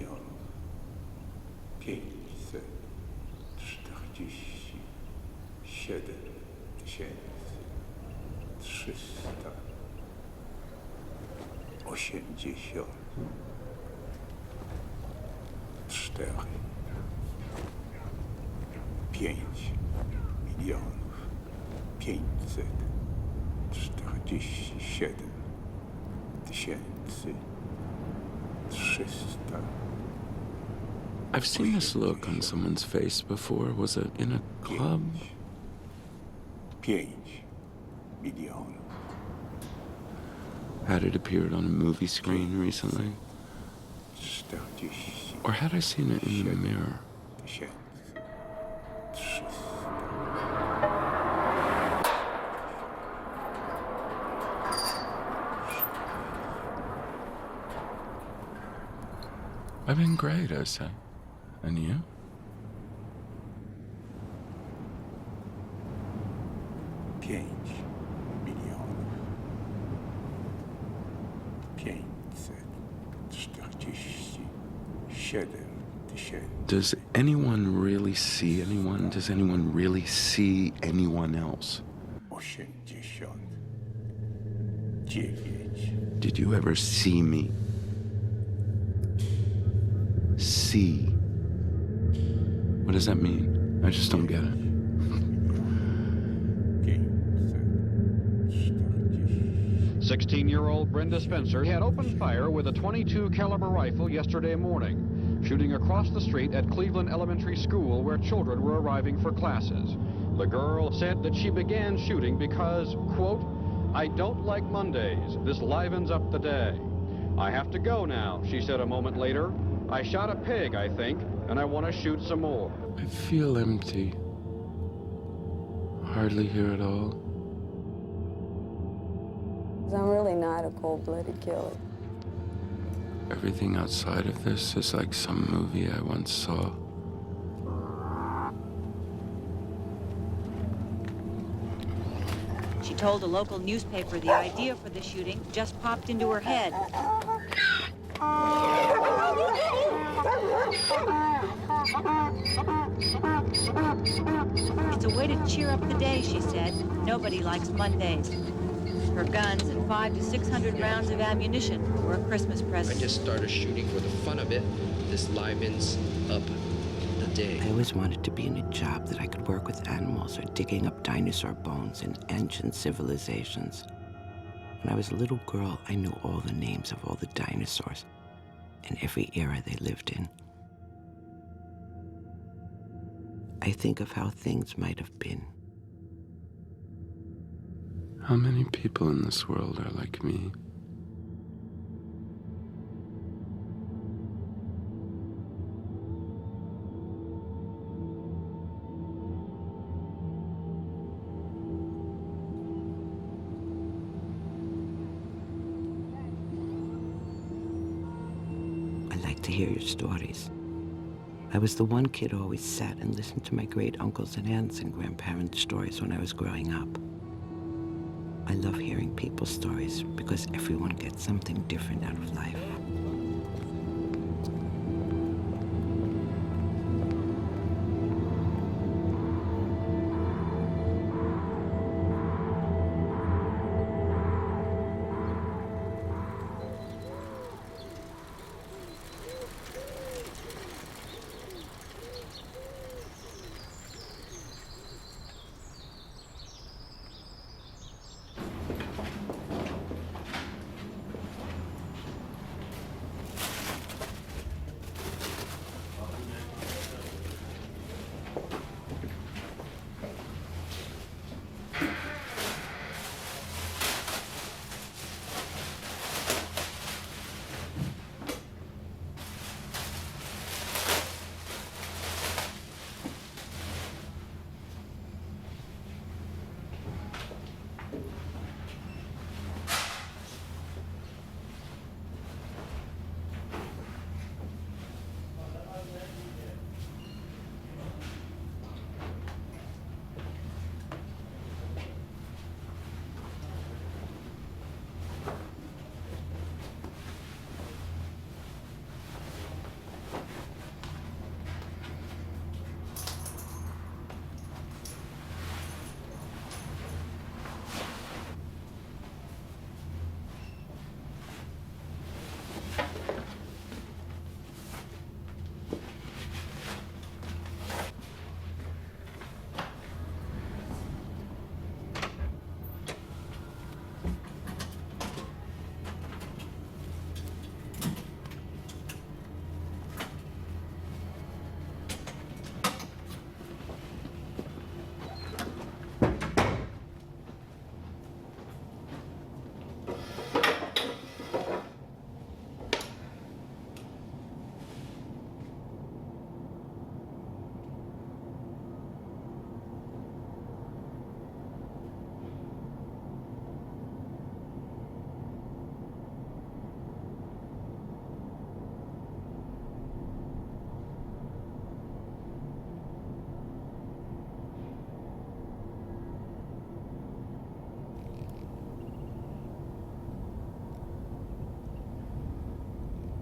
milionów 547 384 5 milionów 547 300. I've seen this look on someone's face before. Was it in a club? 5 milionów. Had it appeared on a movie screen recently? 40 Or had I seen it in the mirror? 300. I've been great, I say. And you? Pięć milionów 547 tysięcy. Does anyone really see anyone? Does anyone really see anyone else? 89. Did you ever see me? See. What does that mean? I just don't get it. 16-year-old Brenda Spencer had opened fire with a .22 caliber rifle yesterday morning, shooting across the street at Cleveland Elementary School where children were arriving for classes. The girl said that she began shooting because, quote, "I don't like Mondays. This livens up the day. I have to go now," she said a moment later. "I shot a pig, I think, and I want to shoot some more." I feel empty. Hardly here at all. I'm really not a cold-blooded killer. Everything outside of this is like some movie I once saw. She told a local newspaper the idea for the shooting just popped into her head. It's a way to cheer up the day, she said. Nobody likes Mondays. Her guns and 500 to 600 rounds of ammunition were a Christmas present. I just started shooting for the fun of it. This livens up the day. I always wanted to be in a job that I could work with animals or digging up dinosaur bones in ancient civilizations. When I was a little girl, I knew all the names of all the dinosaurs and every era they lived in. I think of how things might have been. How many people in this world are like me? I like to hear your stories. I was the one kid who always sat and listened to my great uncles and aunts and grandparents' stories when I was growing up. I love hearing people's stories because everyone gets something different out of life.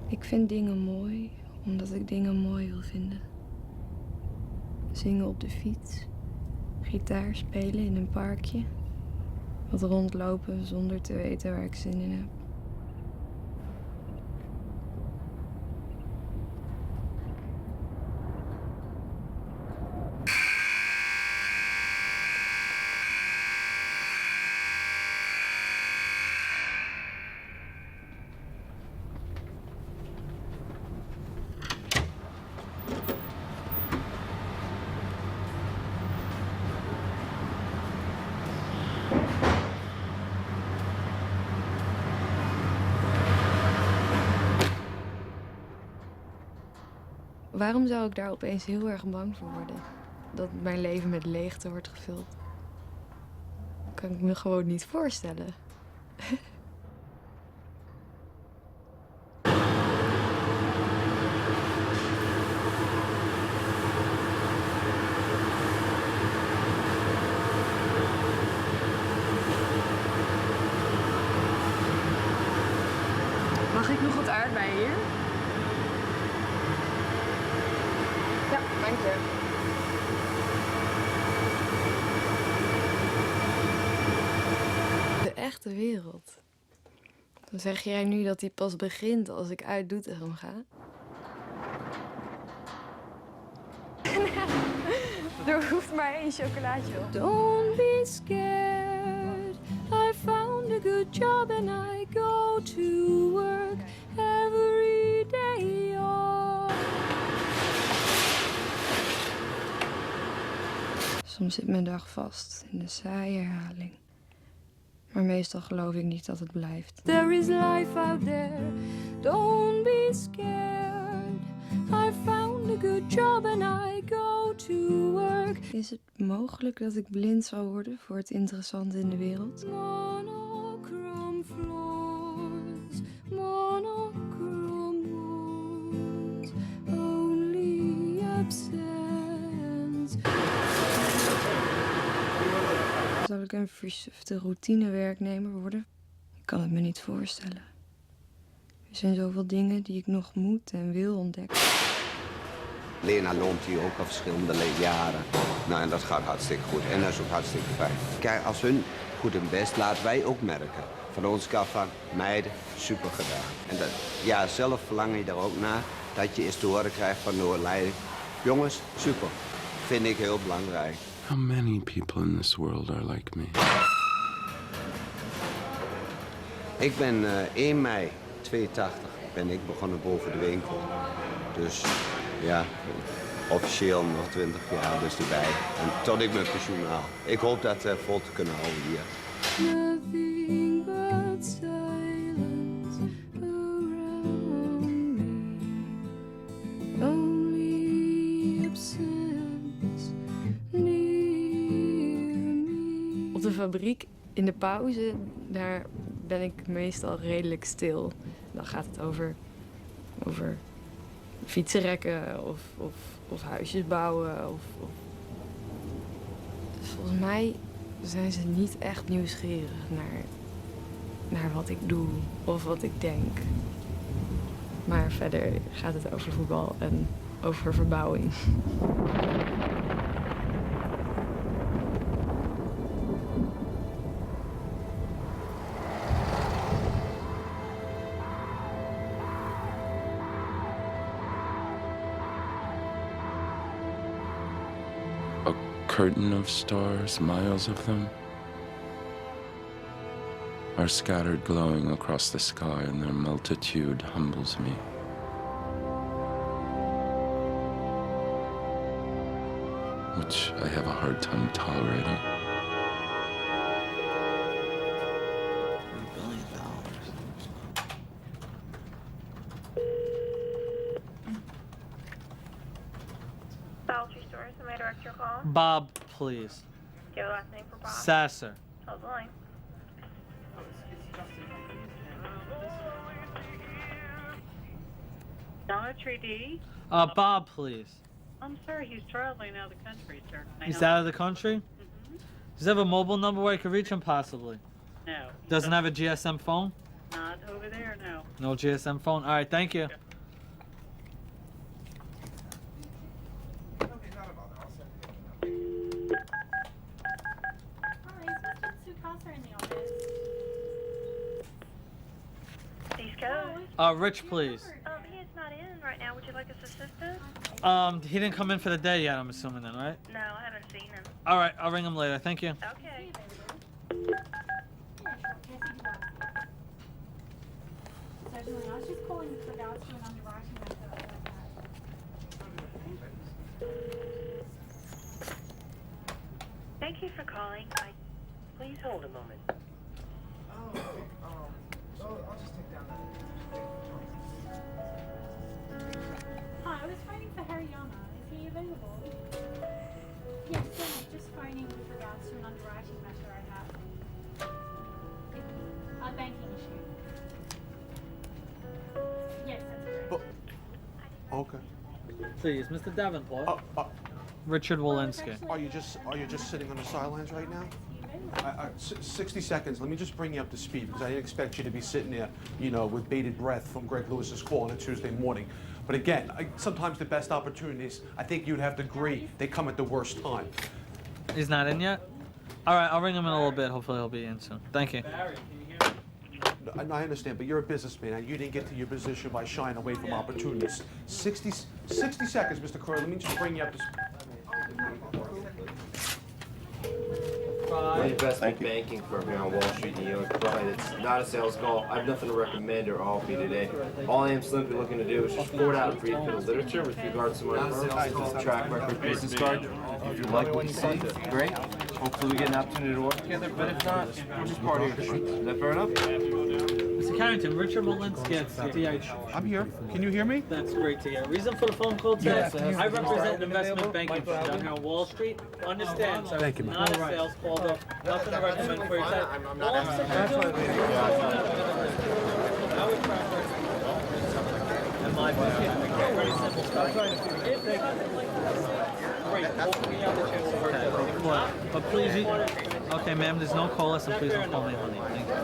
Ik vind dingen mooi omdat ik dingen mooi wil vinden. Zingen op de fiets, gitaar spelen in een parkje, wat rondlopen zonder te weten waar ik zin in heb. Waarom zou ik daar opeens heel erg bang voor worden? Dat mijn leven met leegte wordt gevuld? Kan ik me gewoon niet voorstellen. Mag ik nog wat aardbeien hier? Ja, dank je. De echte wereld. Dan zeg jij nu dat die pas begint als ik uit Doetinchem ga? Er hoeft maar één chocolaatje op. Don't be scared. I found a good job and I go to work every day. Soms zit mijn dag vast in een saaie herhaling. Maar meestal geloof ik niet dat het blijft. There is life out there, don't be scared. I found a good job and I go to work. Is het mogelijk dat ik blind zal worden voor het interessante in de wereld? Monochrome floors, monochrome walls, only absence. Zal ik een versufte routinewerknemer worden? Ik kan het me niet voorstellen. Er zijn zoveel dingen die ik nog moet en wil ontdekken. Lena loopt hier ook al verschillende jaren. Nou, en dat gaat hartstikke goed. En dat is ook hartstikke fijn. Kijk, als hun goed hun best, laten wij ook merken. Van ons kant van, meiden, super gedaan. En dat, ja, zelf verlang je er ook naar dat je eens te horen krijgt van de leiding. Jongens, super. Vind ik heel belangrijk. How many people in this world are like me? Ik ben 1 mei 82 ben ik begonnen boven de winkel. Dus ja, officieel nog 20 jaar dus erbij. En tot ik mijn pensioen haal. Ik hoop dat vol te kunnen houden hier. Nothing but silence around me. Only absence near me. Op de fabriek, in de pauze, daar ben ik meestal redelijk stil. Dan gaat het over fietsenrekken of huisjes bouwen. Dus volgens mij zijn ze niet echt nieuwsgierig naar wat ik doe of wat ik denk. Maar verder gaat het over voetbal en over verbouwing. Curtain of stars, miles of them, are scattered glowing across the sky, and their multitude humbles me. Which I have a hard time tolerating. Bob, please. Give a last name for Bob. Sasser. Hold the line. Dollar Tree D. Bob, please. I'm sorry, he's traveling out of the country, sir. He's out of the country? Does he have a mobile number where I could reach him, possibly? No. Doesn't have a GSM phone? Not over there, no. No GSM phone. All right, thank you. East Coast. Rich, please. He is not in right now. Would you like his assistance? He didn't come in for the day yet, I'm assuming then, right? No, I haven't seen him. All right, I'll ring him later. Thank you. Okay. Certainly, I was just calling with regards to an underwriting matter that Thank you for calling. Please hold a moment. I'll just take down that. Hi, I was phoning for Hariyama. Is he available? Yes, certainly. Just phoning with regards to an underwriting matter I have. A banking issue. Yes, that's correct. Okay. Please, Mr. Davenport. Richard Walensky. Are you just sitting on the sidelines right now? 60 seconds. Let me just bring you up to speed because I didn't expect you to be sitting there, with bated breath from Greg Lewis's call on a Tuesday morning. But again, sometimes the best opportunities, I think you'd have to agree, they come at the worst time. He's not in yet? All right, I'll ring him in a little bit. Hopefully he'll be in soon. Thank you. I understand, but you're a businessman and you didn't get to your position by shying away from opportunities. 60 seconds, Mr. Curry. Let me just bring you up to speed. We're an investment banking firm here on Wall Street, New York. But it's not a sales call. I have nothing to recommend or offer you today. All I am simply looking to do is just forward out a brief bit of literature with regards to my firm, track record, business card. If you like what you see, great. Hopefully we get an opportunity to work together. But if not, we're just part of your trip. Is that fair enough? Mr. Carrington, Richard Walensky at CTH. I'm here. Can you hear me? That's great to hear. Reason for the phone call today? Yes. I represent an investment banking firm down here on Wall Street. Understand, sir. Thank you, Not a ma'am. sales call, though. Nothing to recommend for your time. All I'm simply doing and my very simple stuff. If there's something like this, great. Hopefully we have the chance to work together. But please, okay, ma'am, there's no call us, and please don't call me honey. Thank you.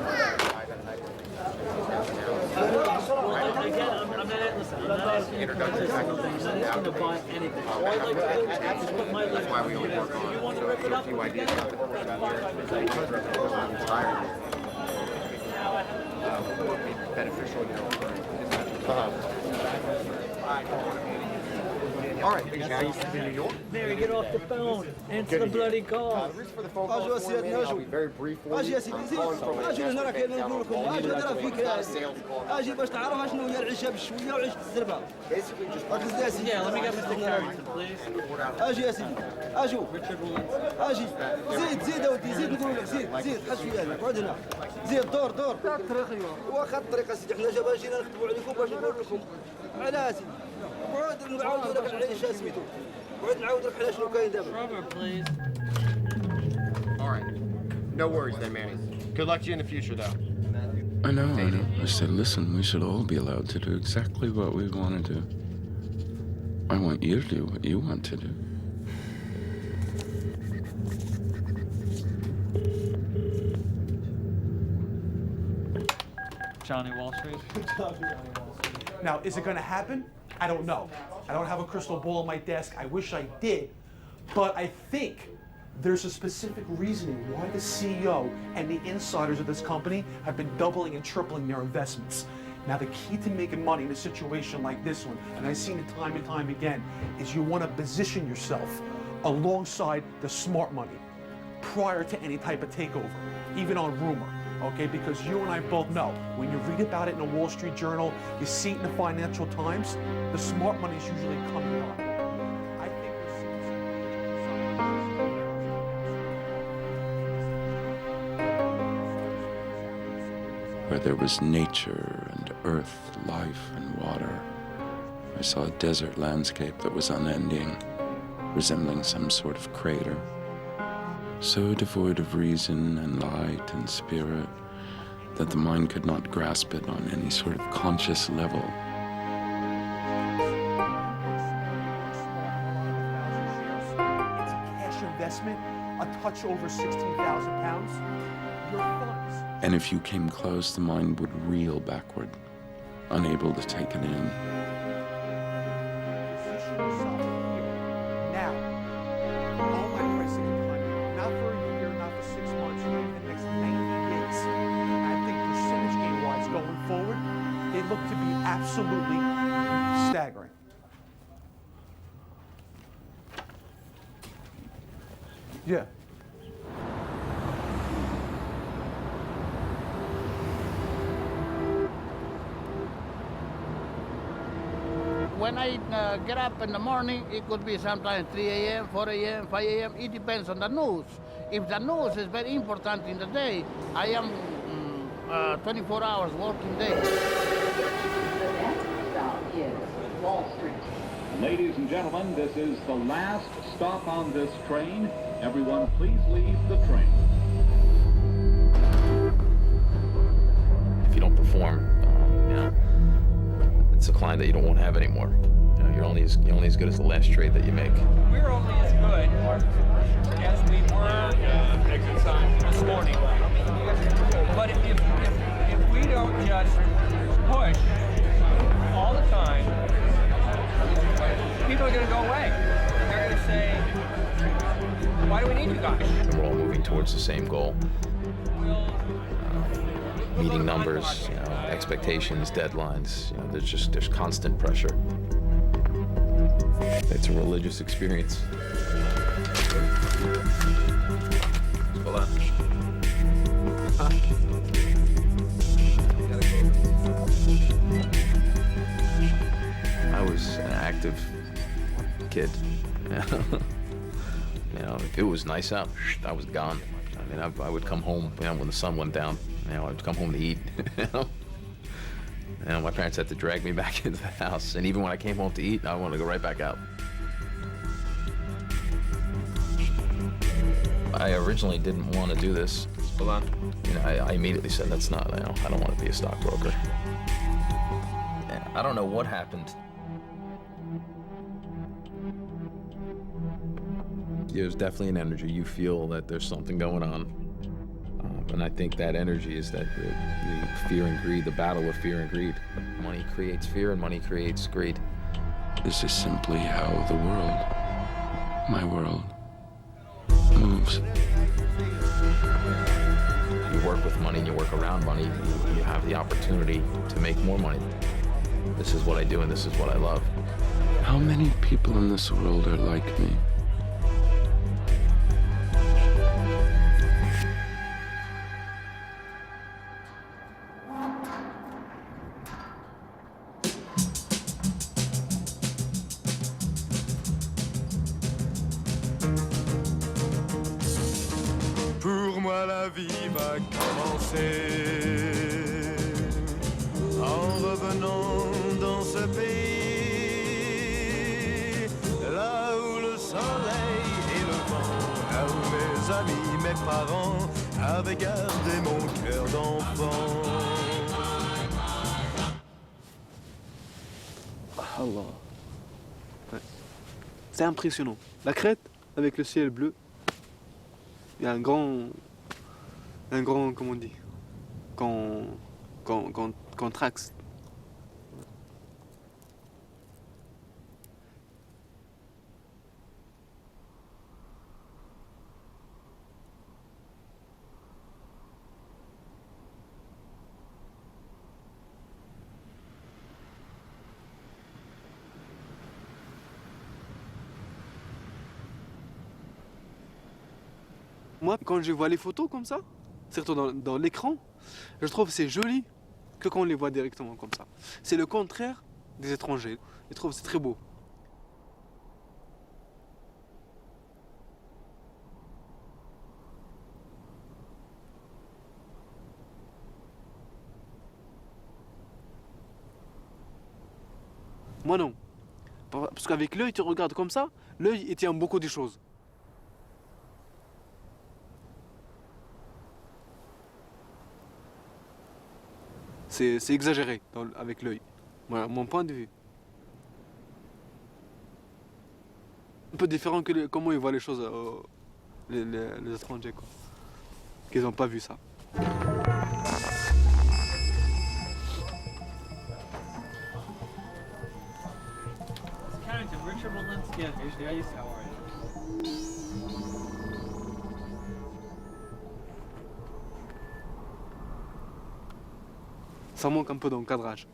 Well, again, I'm not, listen, I'm not asking you to purchase anything. I'm not asking to buy anything. All I'd like to do is put my list on you. If you want to rip it up, we get it. Beneficial, All right, now you should be in New York. Mary, get off the phone. Answer the bloody call. The reason for the phone call this morning, I'll be very brief for you. I'm calling from a اجي هنا كاين نقول لكم اجي نضرب فيك اجي باش تعرف شنو هي العيشه بشويه وعيش الزربه. Yeah, let me get Mr. Carrington, please. اجي يا سيدي اجو اجي زيد اودي زيد نقول لك زيد حش فيها هنا اقعد هنا زيد دور الطريق واخا الطريقه سيدي حنا جا جينا نخدموا عليكم باش نقول لكم على سيدي وعاد نعاودوا لك العيشه سميتو وعاد نعاود لك حنا شنو كاين دابا. Schrijber, please. All right. No worries then, Manny. Good luck to you in the future, though. I know. I said, listen, we should all be allowed to do exactly what we want to do. I want you to do what you want to do. Johnny Wall Street. Now, is it going to happen? I don't know. I don't have a crystal ball on my desk. I wish I did. But I think there's a specific reasoning why the CEO and the insiders of this company have been doubling and tripling their investments. Now, the key to making money in a situation like this one, and I've seen it time and time again, is you want to position yourself alongside the smart money prior to any type of takeover, even on rumor. Okay, because you and I both know, when you read about it in the Wall Street Journal, you see it in the Financial Times, the smart money is usually coming on. I think we're seeing Where there was nature and earth, life and water. I saw a desert landscape that was unending, resembling some sort of crater. So devoid of reason and light and spirit that the mind could not grasp it on any sort of conscious level. It's a cash investment, a touch over £16,000. Your funds And if you came close, the mind would reel backward, unable to take it in. Now, all my pricing and content, not for a year, not for 6 months, not even the next 90 days. I think percentage gain-wise going forward, they look to be absolutely staggering. Yeah. When I get up in the morning, it could be sometimes 3 a.m., 4 a.m., 5 a.m. It depends on the news. If the news is very important in the day, I am 24 hours working day. The next stop is Wall Street. Ladies and gentlemen, this is the last stop on this train. Everyone, please leave the train. If you don't perform, it's a client that you don't want to have anymore. You're only as good as the last trade that you make. We're only as good as we were this morning. But if we don't just push all the time, people are going to go away. They're going to say, why do we need you guys? And we're all moving towards the same goal. Meeting numbers, expectations, deadlines. There's constant pressure. It's a religious experience. Hola. I was an active kid. If it was nice out, I was gone. I would come home when the sun went down. I'd come home to eat. My parents had to drag me back into the house. And even when I came home to eat, I wanted to go right back out. I originally didn't want to do this. Hold on. I immediately said, that's not, I don't want to be a stockbroker. I don't know what happened. There's definitely an energy. You feel that there's something going on. And I think that energy is that the fear and greed, the battle of fear and greed. Money creates fear and money creates greed. This is simply how the world, my world, moves. You work with money and you work around money, you have the opportunity to make more money. This is what I do and this is what I love. How many people in this world are like me? Pour moi la vie va commencer en revenant dans ce pays, là où le soleil et le vent, là où mes amis, mes parents avaient gardé mon cœur d'enfant. Allah. Ouais. C'est impressionnant. La crête avec le ciel bleu. Il y a un grand, comment on dit, contraste. Moi, quand je vois les photos comme ça, surtout dans l'écran, je trouve que c'est joli que quand on les voit directement comme ça. C'est le contraire des étrangers. Je trouve que c'est très beau. Moi non. Parce qu'avec l'œil, tu regardes comme ça, l'œil il tient beaucoup de choses. C'est exagéré avec l'œil. Voilà, mon point de vue. Un peu différent que comment ils voient les choses, les étrangers, quoi. Qu'ils n'ont pas vu ça. Woodlands. Yeah, how are you? Ça manque un peu d'encadrage.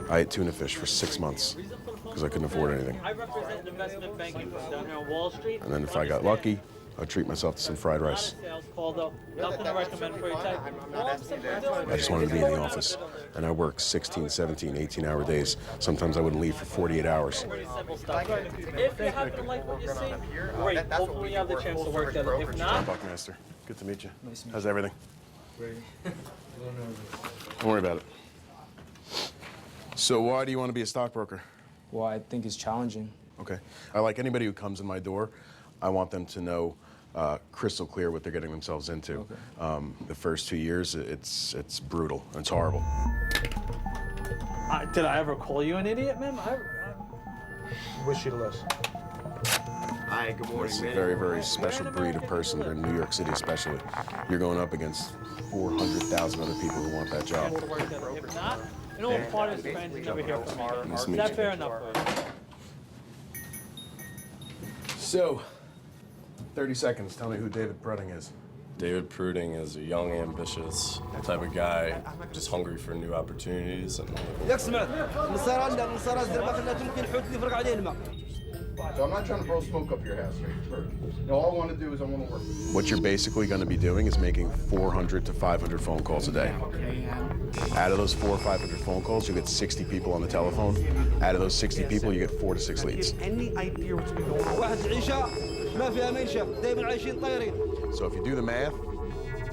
I ate tuna fish for 6 months because I couldn't afford anything. I represent investment banking firm down here on Wall Street. And then if I got lucky, I'd treat myself to some fried rice. Sales call though. Nothing to recommend for your type. I just wanted to be in the office. And I worked 16, 17, 18-hour days. Sometimes I wouldn't leave for 48 hours. If you happen to like what you see, great. Hopefully you have the chance to work together. If not, Buckmaster, good to meet you. How's everything? great. Don't worry about it. So why do you want to be a stockbroker? Well, I think it's challenging. Okay. I like anybody who comes in my door, I want them to know crystal clear what they're getting themselves into. Okay. The first 2 years, it's brutal. It's horrible. Did I ever call you an idiot, ma'am? I wish you the best. Hi, good morning, It's a man. very, very special breed of person in New York City especially. You're going up against 400,000 other people who want that job. If not, you know what part of his friends you never hear from me. Nice to Is meet that you. fair enough for you? So, 30 seconds, tell me who David Pruding is. David Pruding is a young, ambitious type of guy, just hungry for new opportunities. And ياك سمعت النصارى عندنا النصارى الزرقاء خلاتهم كينحوت اللي يفرق عليه الماء. So I'm not trying to blow smoke up your house here. No, all I want to do is I want to work with you. What you're basically going to be doing is making 400 to 500 phone calls a day. Out of those 400 or 500 phone calls, you get 60 people on the telephone. Out of those 60 people, you get 4 to 6 leads. Any idea what's been going on? واحد العيشة ما فيها منشأ دايما عايشين طايرين. So if you do the math,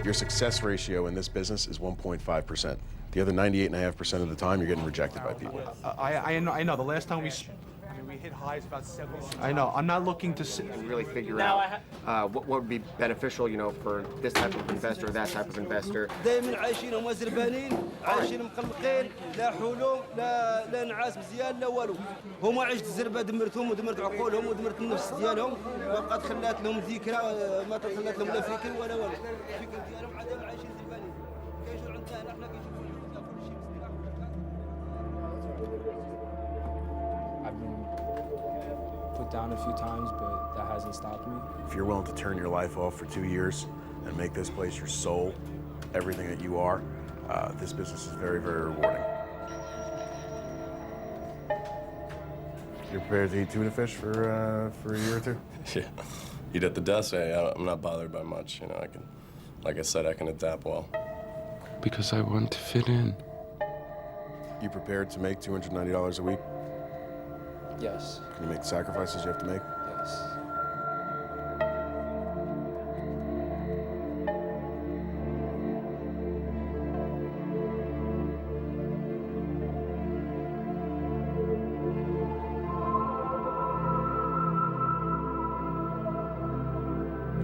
your success ratio in this business is 1.5%. The other 98.5% of the time, you're getting rejected by people. I know. The last time we hit highs about 70. I know. I'm not looking to And really figure out what would be beneficial, you know, for this type of investor, that type of investor. دايما عايشين هما زربانين عايشين مقلقين لا حلم لا نعاس مزيان لا والو هما عشت الزربه دمرتهم ودمرت عقولهم ودمرت النفس ديالهم ما بقات خلات لهم ذكرى ما خلات لهم لا فكر ولا والو الفكر ديالهم عاد عايشين زربانين كيجوا عندنا احنا كيشوفوا كل شيء I've been put down a few times, but that hasn't stopped me. If you're willing to turn your life off for 2 years and make this place your soul, everything that you are, this business is very, very rewarding. You're prepared to eat tuna fish for a year or two? yeah, eat at the desk. I'm not bothered by much. You know, like I said, I can adapt well. Because I want to fit in. You prepared to make $290 a week? Yes. Can you make the sacrifices you have to make? Yes.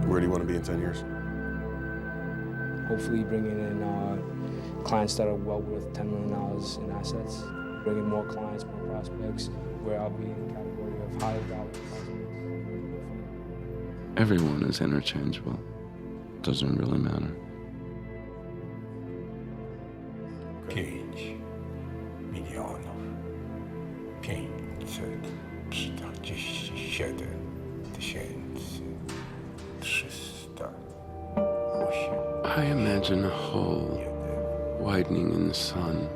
Where do you want to be in 10 years? Hopefully bringing in clients that are well worth $10 million in assets, bringing more clients, more prospects, where I'll be in the category of higher dollar prospects. Everyone is interchangeable. Doesn't really matter. 5 milionów 547 308. I imagine a hole widening in the sun.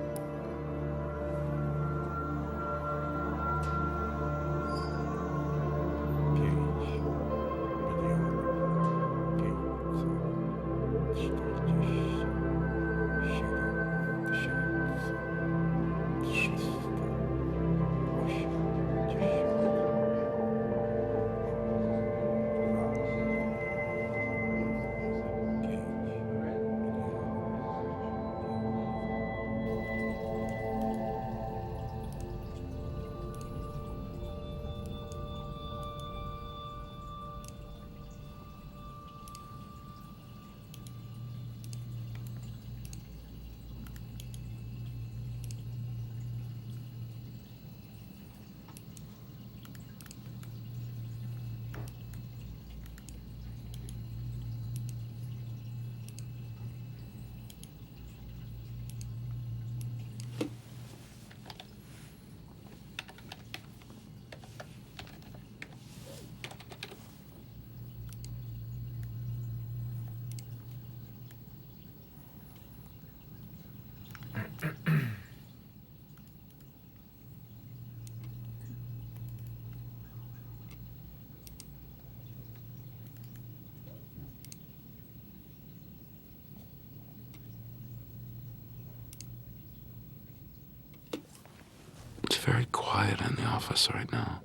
get in the office right now.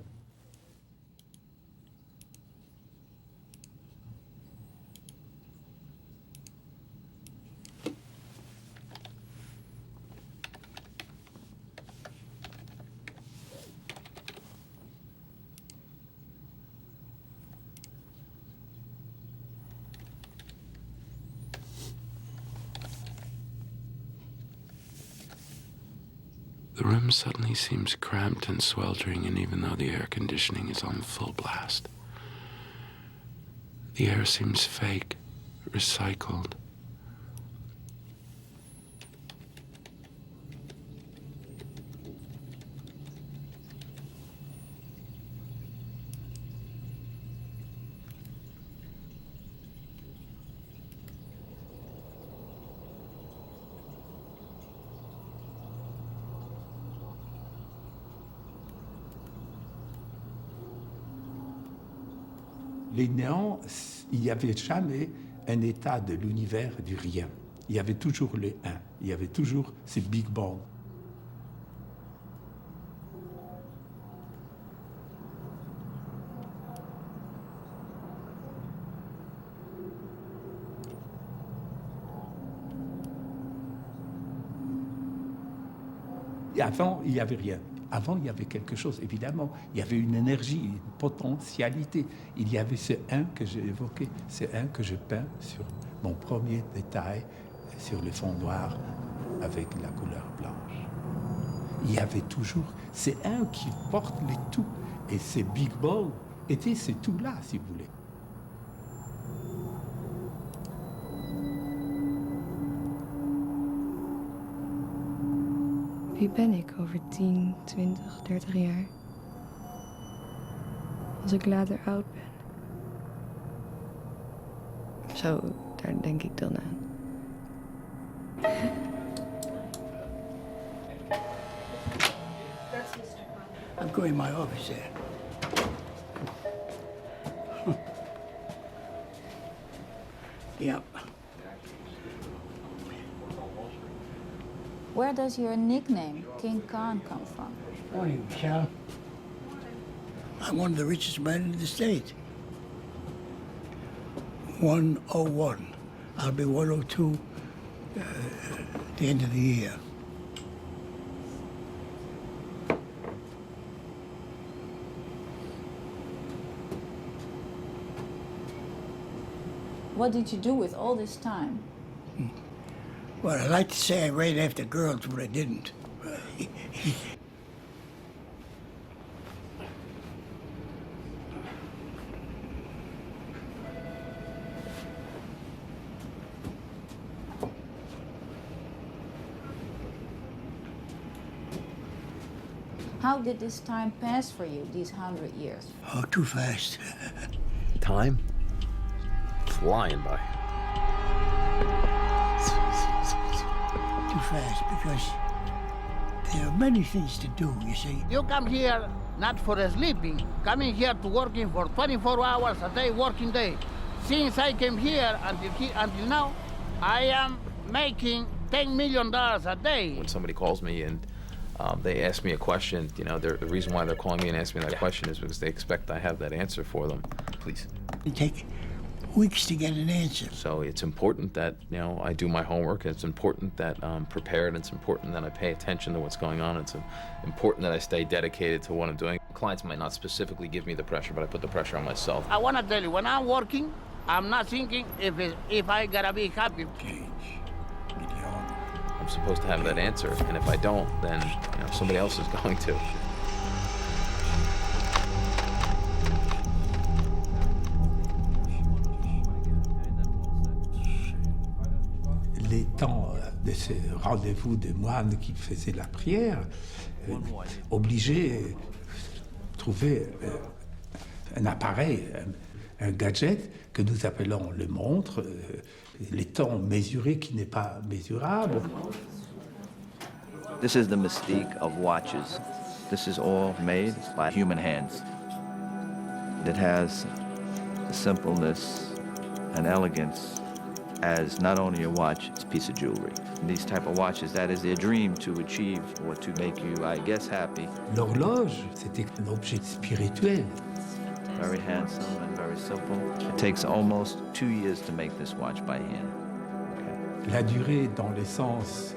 The room suddenly seems cramped and sweltering, and even though the air conditioning is on full blast, the air seems fake, recycled. Les néants, il n'y avait jamais un état de l'univers du rien. Il y avait toujours le un. Il y avait toujours ce Big Bang. Et avant, il n'y avait rien. Avant, il y avait quelque chose, évidemment. Il y avait une énergie, une potentialité. Il y avait ce un que j'ai évoqué, ce un que je peins sur mon premier détail, sur le fond noir, avec la couleur blanche. Il y avait toujours ce un qui porte le tout. Et ce Big Bang était ce tout-là, si vous voulez. Wie ben ik over 10, 20, 30 jaar? Als ik later oud ben. Zo, daar denk ik dan aan. I'm going in my office there. Yep. Where does your nickname, King Khan, come from? Morning, Michelle. I'm one of the richest men in the state. 101. I'll be 102 at the end of the year. What did you do with all this time? Well, I like to say I ran after girls, but I didn't. How did this time pass for you, these 100 years? Oh, too fast. Time? Flying by. Too fast because there are many things to do, you see. You come here not for sleeping, coming here to working for 24 hours a day, working day. Since I came here until now, I am making $10 million a day. When somebody calls me and they ask me a question, you know, the reason why they're calling me and asking me that question is because they expect I have that answer for them. Please. It take weeks to get an answer. So it's important that, you know, I do my homework. It's important that I'm prepared. It's important that I pay attention to what's going on. It's important that I stay dedicated to what I'm doing. Clients might not specifically give me the pressure, but I put the pressure on myself. I want to tell you, when I'm working, I'm not thinking if I gotta be happy. I'm supposed to have that answer, and if I don't, then, you know, somebody else is going to. Les temps de ce rendez-vous de moines qui faisaient la prière obligeaient à trouver un appareil, un gadget que nous appelons le montre, les temps mesurés qui n'est pas mesurable. This is the mystique of watches. This is all made by human hands. It has the simpleness and elegance as not only a watch, it's a piece of jewelry. And these type of watches, that is their dream to achieve or to make you, I guess, happy. L'horloge, c'était un objet spirituel. Very handsome and very simple. It takes almost 2 years to make this watch by hand. La durée, dans le sens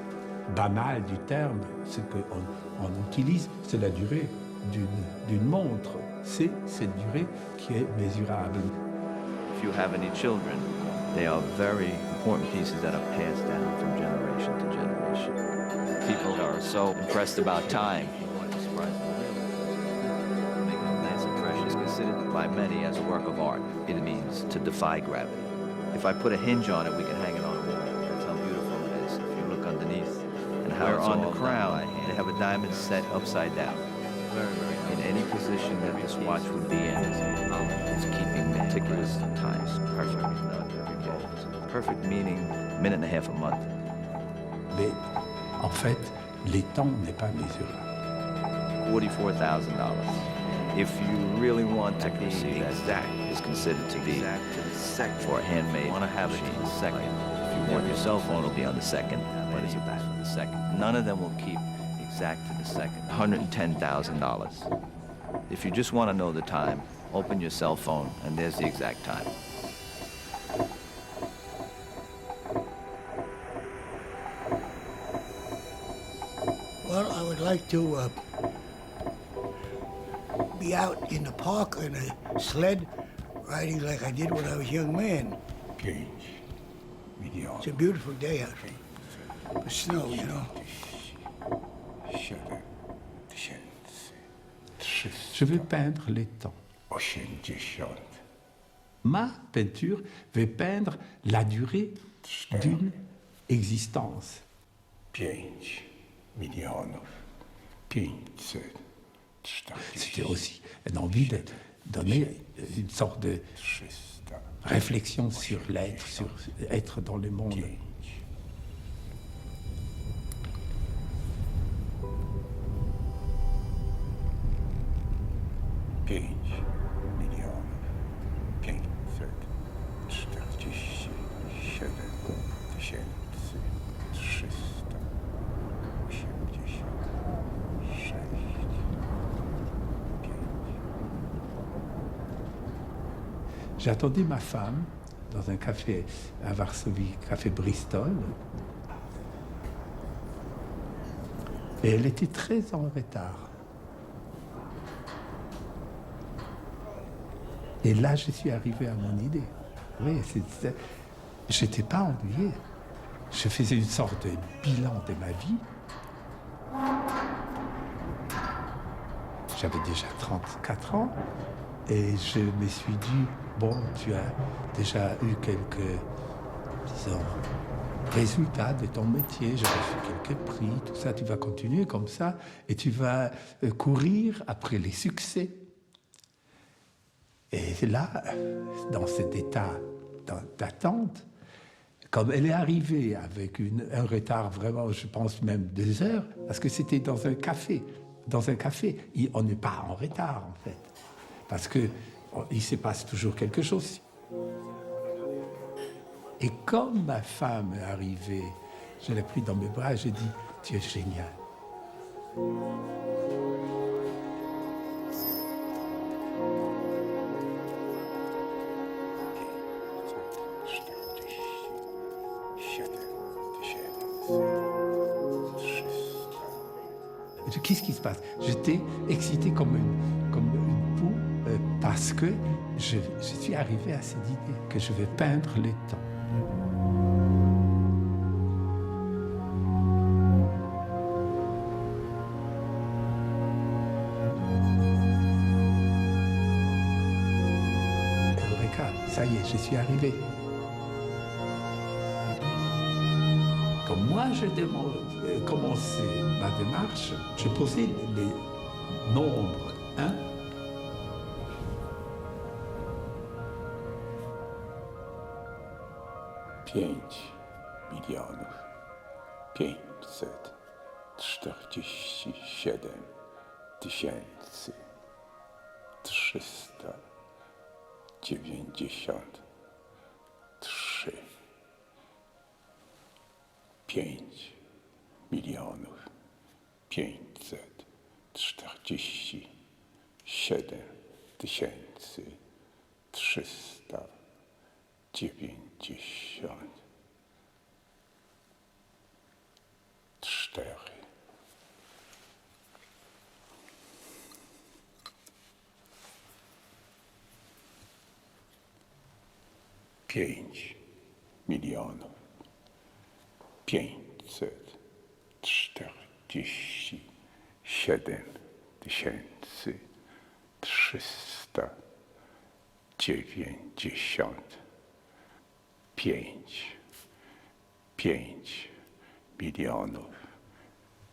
banal du terme, ce qu'on utilise, c'est la durée d'une montre. C'est cette durée qui est mesurable. If you have any children, they are very important pieces that are passed down from generation to generation. People are so impressed about time. Making a nice impression is considered by many as a work of art. It means to defy gravity. If I put a hinge on it, we can hang it on a wall. That's how beautiful it is. If you look underneath and how it's on the crown, they have a diamond set upside down. In any position that this watch would be in, it's keeping meticulous times perfect. Perfect meaning minute and a half a month. Mais en fait, les temps n'est pas mesurable. $44,000. If you really want accuracy, that is considered to be for a handmade. You want to have it in the second. If you want your cell phone, it'll be on the second, but it's back on the second. None of them will keep exact to the second. $110,000. If you just want to know the time, open your cell phone and there's the exact time. Well, I would like to be out in the park in a sled riding like I did when I was a young man. It's a beautiful day out for snow, you know. Je veux peindre les temps. Ma peinture veut peindre la durée d'une existence. C'était aussi une envie de donner une sorte de réflexion sur l'être, sur être dans le monde. J'attendais ma femme dans un café à Varsovie, café Bristol. Et elle était très en retard. Et là, je suis arrivé à mon idée. Oui, je n'étais pas ennuyé. Je faisais une sorte de bilan de ma vie. J'avais déjà 34 ans et je me suis dit, bon, tu as déjà eu quelques, disons, résultats de ton métier, j'ai reçu quelques prix, tout ça, tu vas continuer comme ça et tu vas courir après les succès. Et là, dans cet état d'attente, comme elle est arrivée avec un retard vraiment, je pense même 2 heures, parce que c'était dans un café. Dans un café, on n'est pas en retard en fait, parce qu'il se passe toujours quelque chose. Et comme ma femme est arrivée, je l'ai pris dans mes bras et j'ai dit, tu es génial. Qu'est-ce qui se passe? J'étais excité comme une poule parce que je suis arrivé à cette idée que je vais peindre les temps. Eureka, ça y est, je suis arrivé. Comme moi, j'ai commencé ma démarche, j'ai posé les nombres 1, 5 447 393. 5 milionów 547 tysięcy 394. 5 milionów 547 tysięcy 395. 5 milionów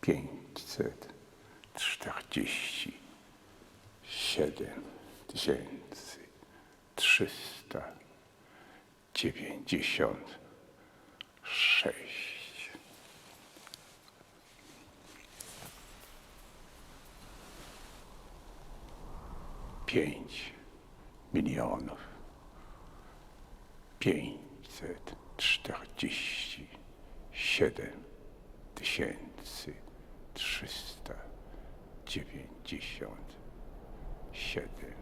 547 tysięcy 396. 5 milionów 547 tysięcy 397.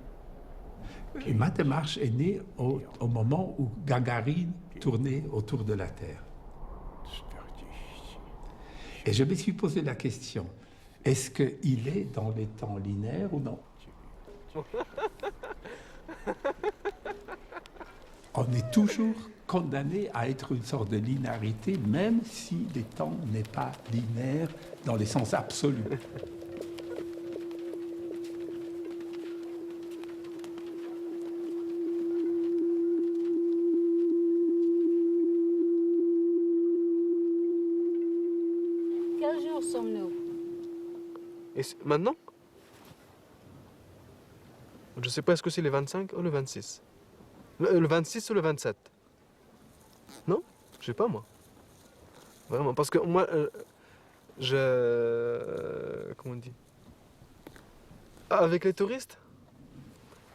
Et ma démarche est née au moment où Gagarine tournait autour de la Terre. Et je me suis posé la question, est-ce qu'il est dans les temps linéaires ou non? On est toujours condamné à être une sorte de linéarité, même si le temps n'est pas linéaire dans le sens absolu. Quel jour sommes-nous? Et maintenant? Je sais pas, est-ce que c'est le 25 ou le 26? Le 26 ou le 27? Non? Je sais pas, moi. Vraiment, parce que moi, comment on dit? Avec les touristes,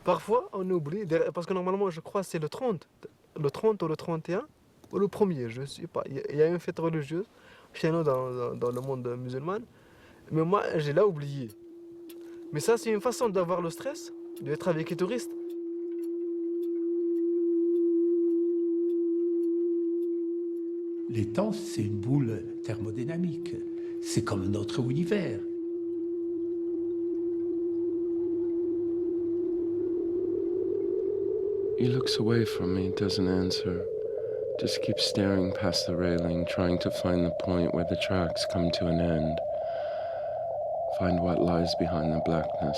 parfois on oublie, parce que normalement, je crois que c'est le 30 ou le 31 ou le 1er, je sais pas. Il y a une fête religieuse chez nous dans le monde musulman, mais moi, j'ai là oublié. Mais ça, c'est une façon d'avoir le stress, d'être avec les touristes. Les temps, c'est une boule thermodynamique. C'est comme notre univers. He looks away from me, doesn't answer. Just keeps staring past the railing, trying to find the point where the tracks come to an end. Find what lies behind the blackness.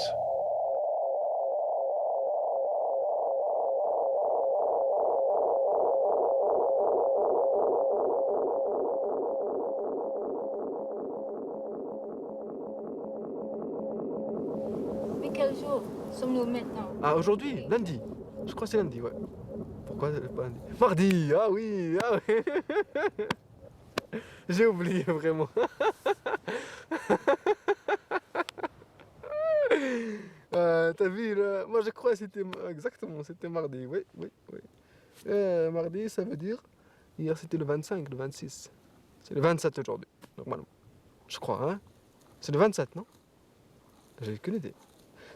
Mais quel jour sommes-nous maintenant? Ah, aujourd'hui, lundi. Je crois que c'est lundi, ouais. Pourquoi pas lundi? Mardi, ah oui, ah oui. J'ai oublié vraiment. T'as vu, là, moi je crois que c'était exactement, c'était mardi, oui. Mardi, ça veut dire, hier c'était le 25, le 26. C'est le 27 aujourd'hui, normalement. Je crois, hein. C'est le 27, non? J'ai aucune idée.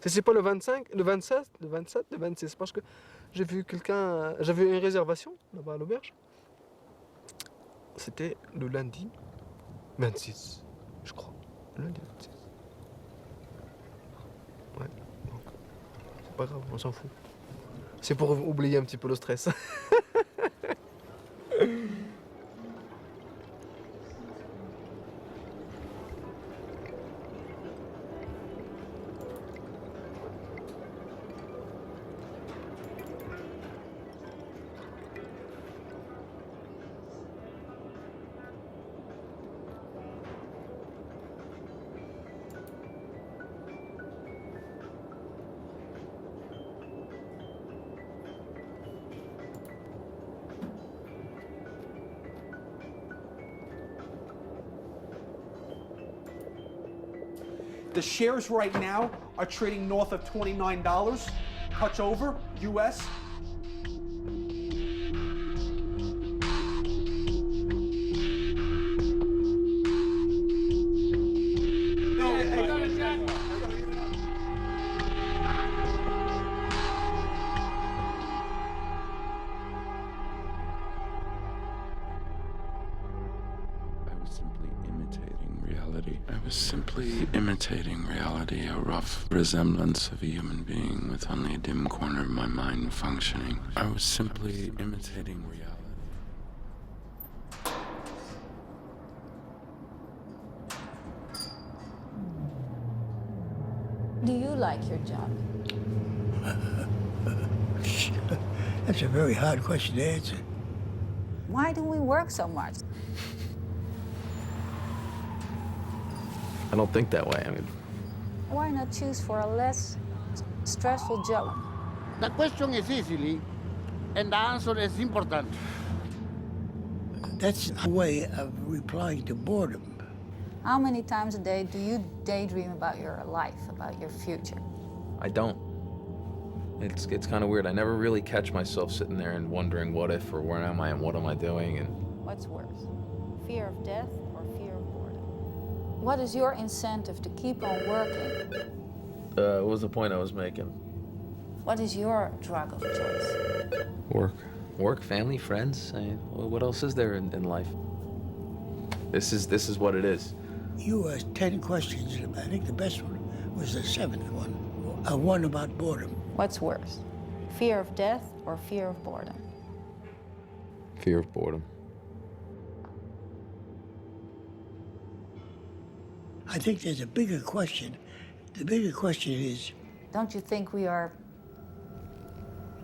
Si c'est pas le 25, le 27, le 26, parce que j'ai vu quelqu'un, j'avais une réservation là-bas à l'auberge. C'était le lundi 26, je crois. Le lundi 26. Ouais, donc c'est pas grave, on s'en fout. C'est pour oublier un petit peu le stress. The shares right now are trading north of $29. Touch over, US. reality. I was simply imitating reality, a rough resemblance of a human being with only a dim corner of my mind functioning. I was simply imitating reality. Do you like your job? That's a very hard question to answer. Why do we work so much? I don't think that way. I mean, Why not choose for a less stressful job? The question is easily, and the answer is important. That's a way of replying to boredom. How many times a day do you daydream about your life, about your future? I don't. It's kind of weird. I never really catch myself sitting there and wondering what if or where am I and what am I doing and. What's worse, fear of death or fear of boredom? What is your incentive to keep on working? What was the point I was making? What is your drug of choice? Work, family, friends. I mean, what else is there in life? This is what it is. You asked 10 questions, and I think the best one was the 7th one, one about boredom. What's worse, fear of death or fear of boredom? Fear of boredom. I think there's a bigger question. The bigger question is... Don't you think we are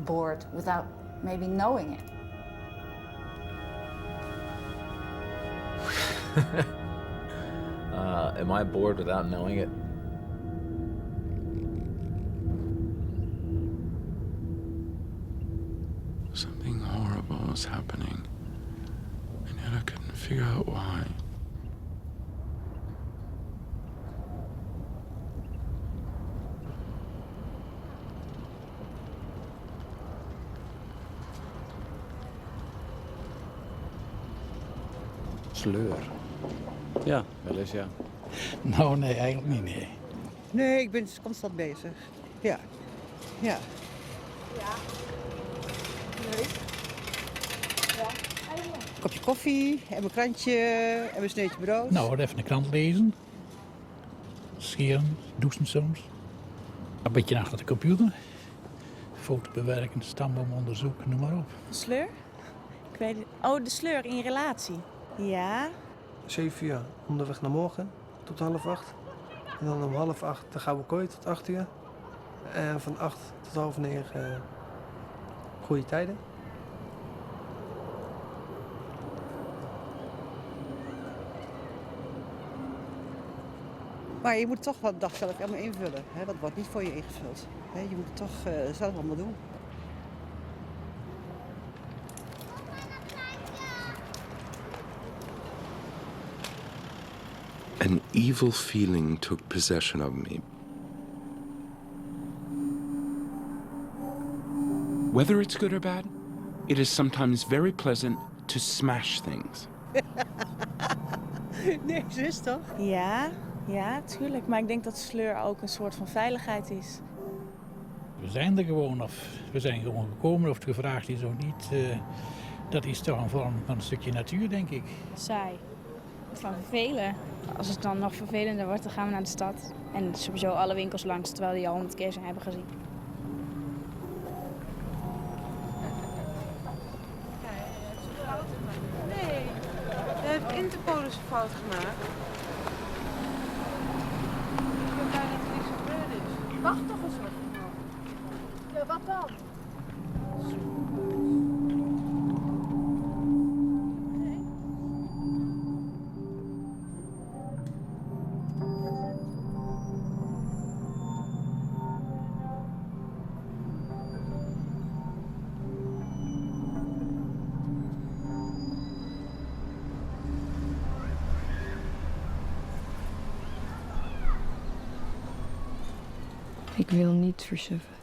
bored without maybe knowing it? Am I bored without knowing it? Something horrible was happening, and yet I couldn't figure out why. Sleur. Ja, wel eens ja. Nou, nee, eigenlijk niet, nee. Nee, ik ben constant bezig. Ja. Ja. Ja. Leuk. Ja. Een kopje koffie, en mijn krantje, en mijn sneetje brood. Nou, even een krant lezen. Scheren, douchen soms. Een beetje achter de computer. Foto bewerken, stamboom onderzoeken, noem maar op. Sleur? Ik weet het. Oh, de sleur in je relatie. Ja. 7 uur onderweg naar morgen tot 7:30. En dan om 7:30 de gouden kooi tot 8 uur. En van 8 tot 8:30 goede tijden. Maar je moet toch wat dag zelf allemaal invullen. Hè? Dat wordt niet voor je ingevuld. Hè? Je moet het toch zelf allemaal doen. An evil feeling took possession of me. Whether it's good or bad, it is sometimes very pleasant to smash things. Nee, zus toch? Ja, ja, tuurlijk. Maar ik denk dat sleur ook een soort van veiligheid is. We zijn er gewoon, of we zijn gewoon gekomen, of het gevraagd is of niet. Dat is toch een vorm van een stukje natuur, denk ik. Saai. Van vervelen. Als het dan nog vervelender wordt, dan gaan we naar de stad. En sowieso alle winkels langs, terwijl die al 100 keer zijn hebben gezien. Nee, hij heeft Interpol eens een fout gemaakt. Ik ben blij dat er niks gebeurd is. Wacht toch eens even. Ja, wat dan? Ik wil niet versuffen.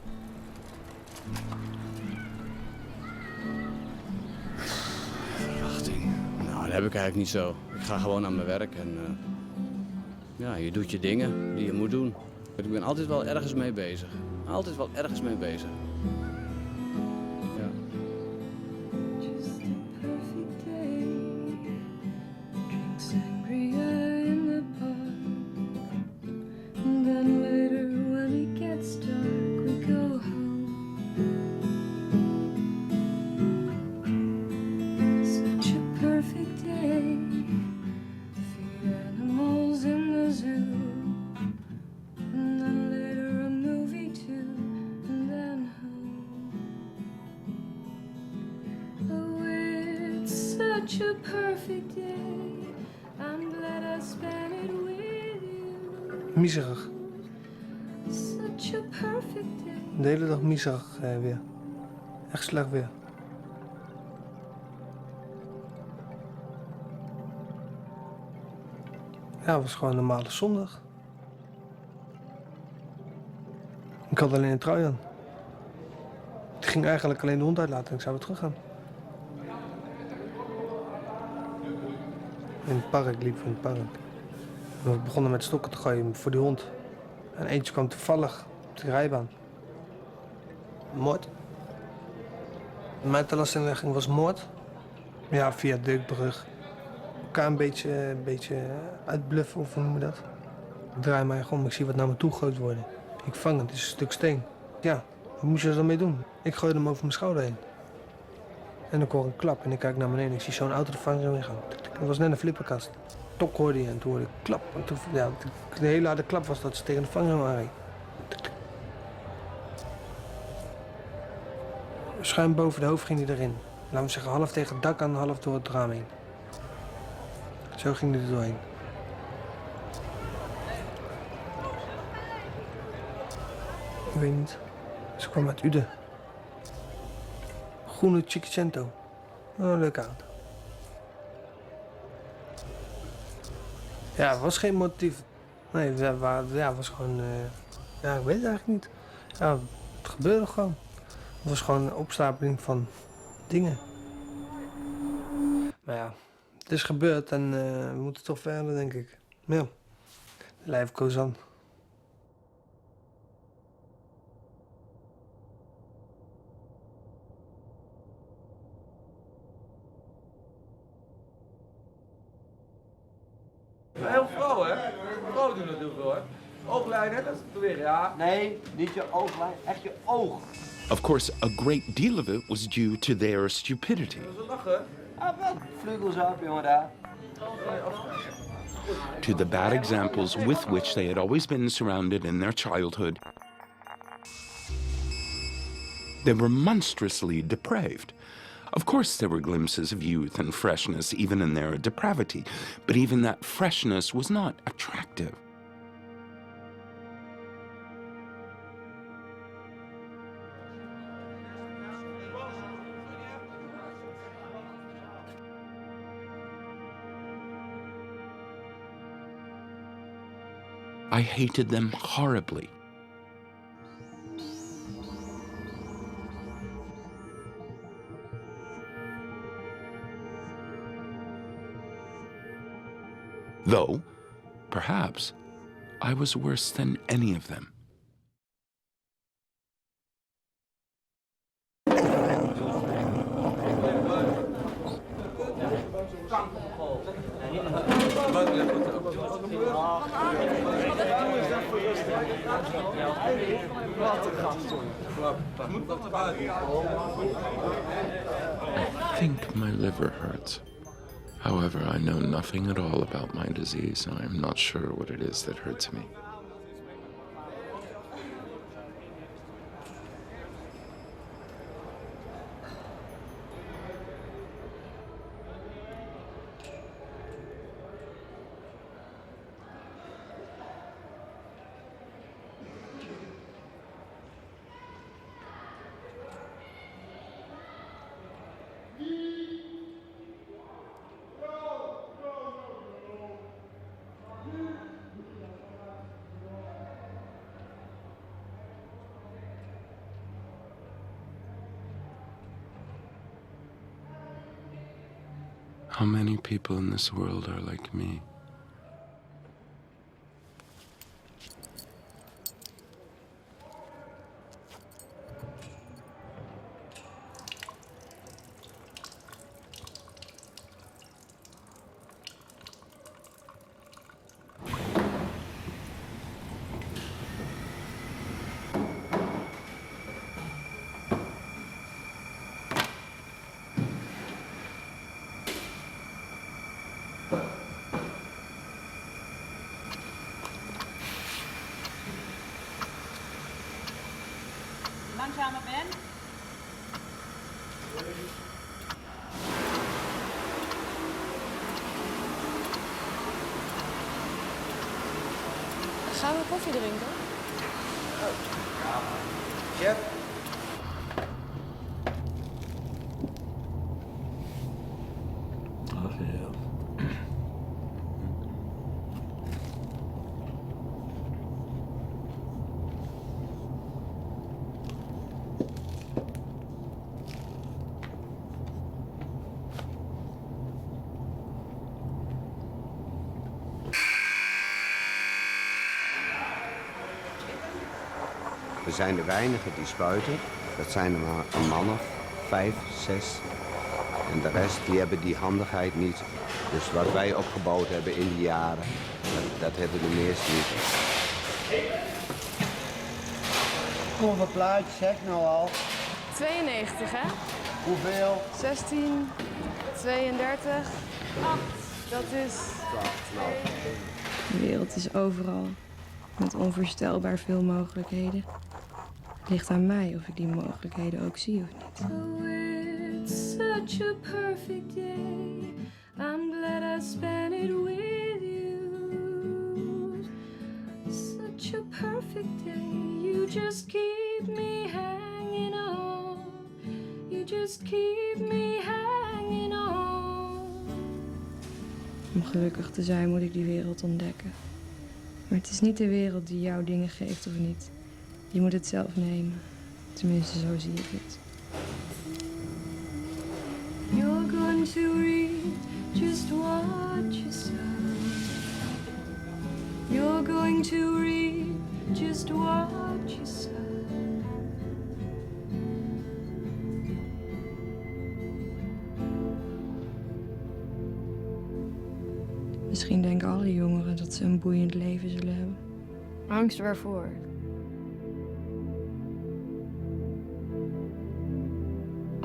Verwachting. Nou, dat heb ik eigenlijk niet zo. Ik ga gewoon aan mijn werk en ja, je doet je dingen die je moet doen. Ik ben altijd wel ergens mee bezig. Altijd wel ergens mee bezig. Ja. Drink sangria in the park. Such a perfect day. I'm glad I spent it with you. Miserig. Such a perfect day. De hele dag miserig weer. Echt slecht weer. Ja, het was gewoon een normale zondag. Ik had alleen een trui aan. Ik ging eigenlijk alleen de hond uitlaten en ik zou weer teruggaan. In het park, liep in het park. En we begonnen met stokken te gooien voor die hond. En eentje kwam toevallig op de rijbaan. Moord. Mijn telastinglegging was moord. Ja, via deukbrug. Elkaar een beetje uitbluffen, of hoe noem je dat? Ik draai mij om, ik zie wat naar me toe gegooid worden. Ik vang het is een stuk steen. Ja, wat moest je er dan mee doen? Ik gooide hem over mijn schouder heen. En ik hoor een klap en ik kijk naar beneden en ik zie zo'n auto de vangrail ingaan. Het was net een flipperkast. Tok hoorde je en toen hoorde ik klap. En toen, ja, de hele harde klap was dat ze tegen de vangrail aanreed. Schuin boven de hoofd ging hij erin. Laten we zeggen half tegen het dak aan, half door het raam heen. Zo ging hij er doorheen. Ik weet niet. Ze kwam uit Uden. Groene Cinquecento. Oh, een leuke auto. Ja, het was geen motief. Nee, het was gewoon... ja, ik weet het eigenlijk niet. Ja, het gebeurde gewoon. Het was gewoon een opstapeling van dingen. Maar ja, het is gebeurd en we moeten toch verder, denk ik. Ja, life goes on. Heel vrouwen, hè? Vrouwen doen dat heel veel, hè? Ooglijnen, dat is het weer, ja. Nee, niet je ooglijn, echt je oog. Of course, a great deal of it was due to their stupidity. Ze lachen. Ah, wel, vleugels op, jongen, daar. To the bad examples with which they had always been surrounded in their childhood. They were monstrously depraved. Of course, there were glimpses of youth and freshness, even in their depravity, but even that freshness was not attractive. I hated them horribly. Though, perhaps, I was worse than any of them. I think my liver hurts. However, I know nothing at all about my disease, and I'm not sure what it is that hurts me. How many people in this world are like me? Gaan we koffie drinken? Chef? We zijn de weinigen die spuiten. Dat zijn er maar een man of 5, 6. En de rest die hebben die handigheid niet. Dus wat wij opgebouwd hebben in die jaren, dat hebben de meesten niet. Hoeveel plaatjes zeg ik nou al? 92, hè? Hoeveel? 16, 32, 8. Dat is... De wereld is overal. Met onvoorstelbaar veel mogelijkheden. Het ligt aan mij of ik die mogelijkheden ook zie of niet. Oh, it's such a perfect day. I'm glad I spent it with you. Such a perfect day. You just keep me hanging on. You just keep me hanging on. Om gelukkig te zijn moet ik die wereld ontdekken. Maar het is niet de wereld die jou dingen geeft of niet. Je moet het zelf nemen. Tenminste, zo zie ik het. You're going to read just what you saw. You're going to read just what you saw. Misschien denken alle jongeren dat ze een boeiend leven zullen hebben. Angst waarvoor?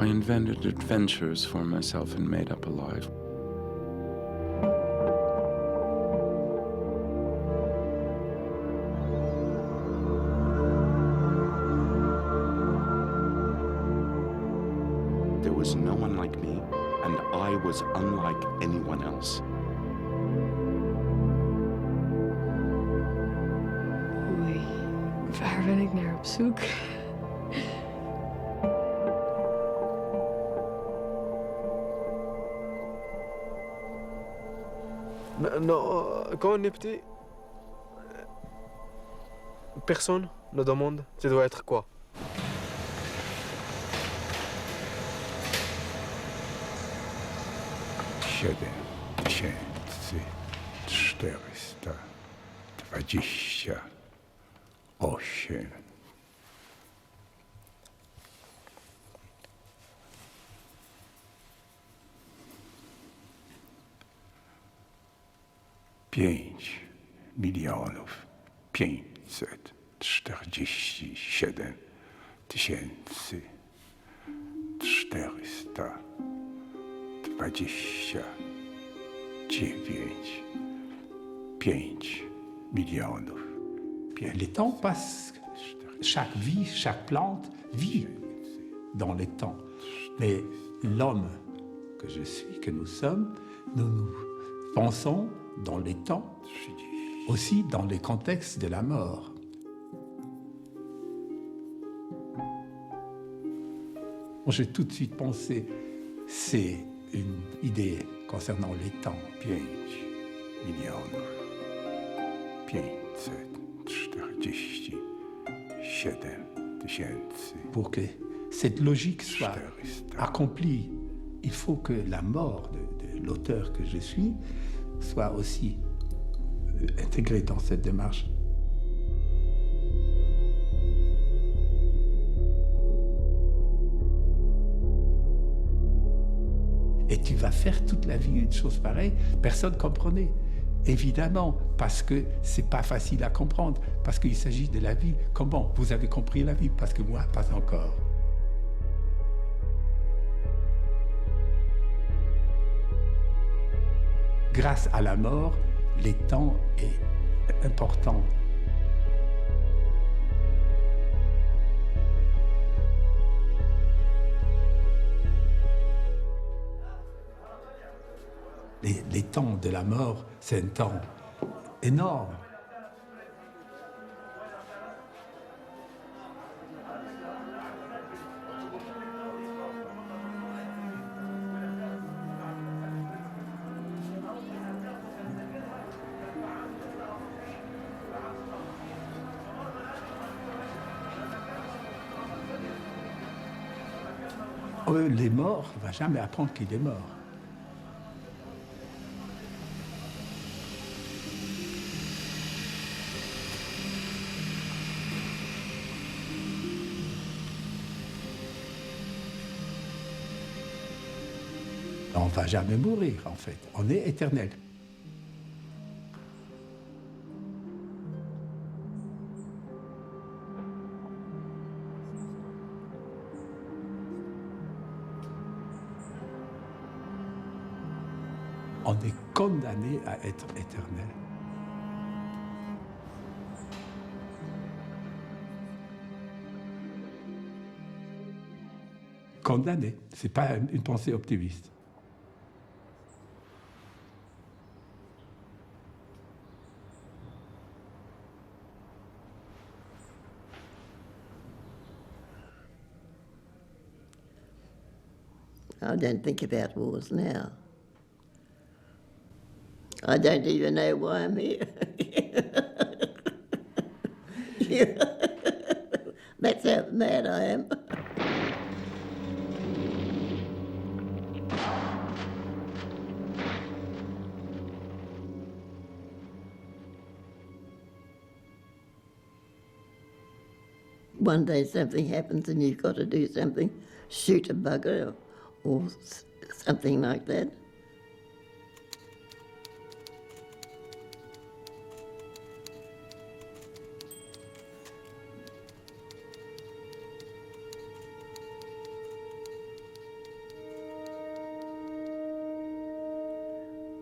I invented adventures for myself and made up a life. There was no one like me, and I was unlike anyone else. Oei, waar ben ik naar op zoek? Non, quand on est petit, personne ne demande tu dois être quoi. Siedem tysięcy 428. Pięć 547 429. 5 milionów. Les temps passent, chaque vie, chaque plante vit dans les temps. Mais l'homme que je suis, que nous sommes, nous pensons dans les temps, aussi dans les contextes de la mort. J'ai tout de suite pensé, c'est une idée concernant les temps. 5 milionów 547 tysięcy. Pour que cette logique soit accomplie, il faut que la mort de l'auteur que je suis soit aussi intégrée dans cette démarche. Et tu vas faire toute la vie une chose pareille, personne ne comprenait. Évidemment, parce que c'est pas facile à comprendre, parce qu'il s'agit de la vie. Comment vous avez compris la vie? Parce que moi, pas encore. Grâce à la mort, les temps est important. Les temps de la mort, c'est un temps énorme. Les morts, on ne va jamais apprendre qu'il est mort. On ne va jamais mourir, en fait. On est éternel. On est condamné à être éternel. Condamné, ce n'est pas une pensée optimiste. I don't think about wars now. I don't even know why I'm here. That's how mad I am. One day something happens and you've got to do something, shoot a bugger or something like that.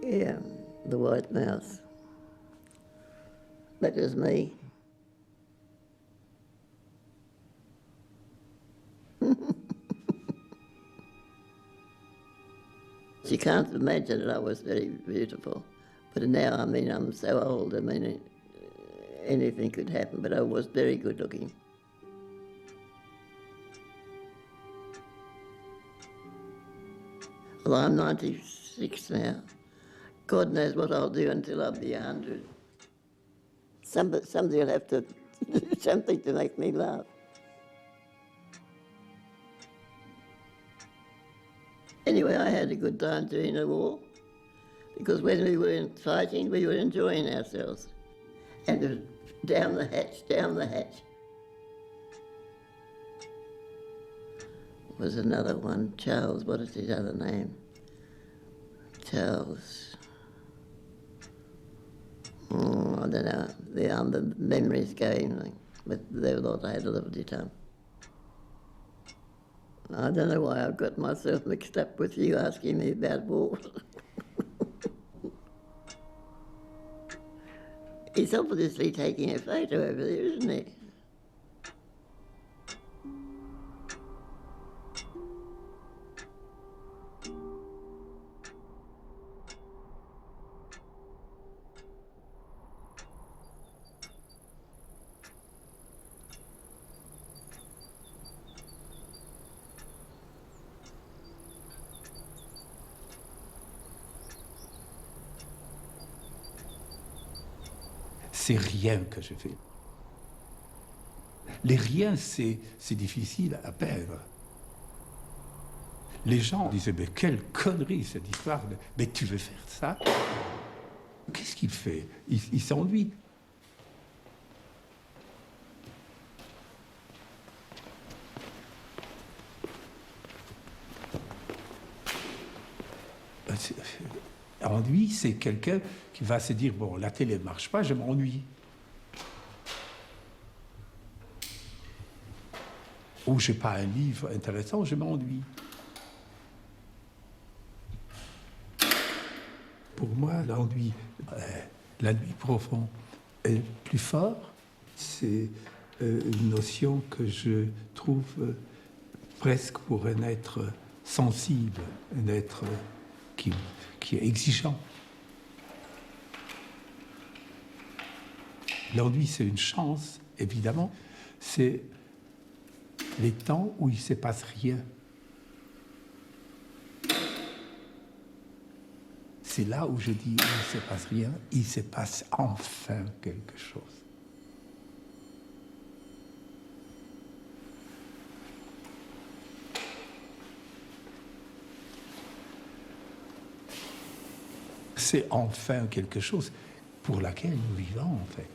Yeah, the white mouse. That was me. You can't imagine that I was very beautiful. But now, I mean, I'm so old, I mean, anything could happen, but I was very good looking. Well, I'm 96 now. God knows what I'll do until I'll be 100. Somebody will have to do something to make me laugh. Anyway, I had a good time during the war, because when we were fighting, we were enjoying ourselves. And it was down the hatch, down the hatch. Was another one, Charles, what is his other name? Charles. I don't know, the memory's going, but they thought I had a lovely time. I don't know why I've got myself mixed up with you asking me about war. He's obviously taking a photo over there, isn't he? C'est rien que je fais. Les riens, c'est difficile à perdre. Les gens disaient, mais quelle connerie cette histoire, mais tu veux faire ça? Qu'est-ce qu'il fait? Il s'ennuie. Ennui, c'est quelqu'un qui va se dire, bon, la télé ne marche pas, je m'ennuie. Ou je n'ai pas un livre intéressant, je m'ennuie. Pour moi, l'ennui, la nuit profonde est plus fort. C'est une notion que je trouve presque pour un être sensible, un être qui est exigeant. L'ennui, c'est une chance, évidemment. C'est les temps où il ne se passe rien. C'est là où je dis, où il ne se passe rien, il se passe enfin quelque chose. c'est enfin quelque chose pour laquelle nous vivons, en fait.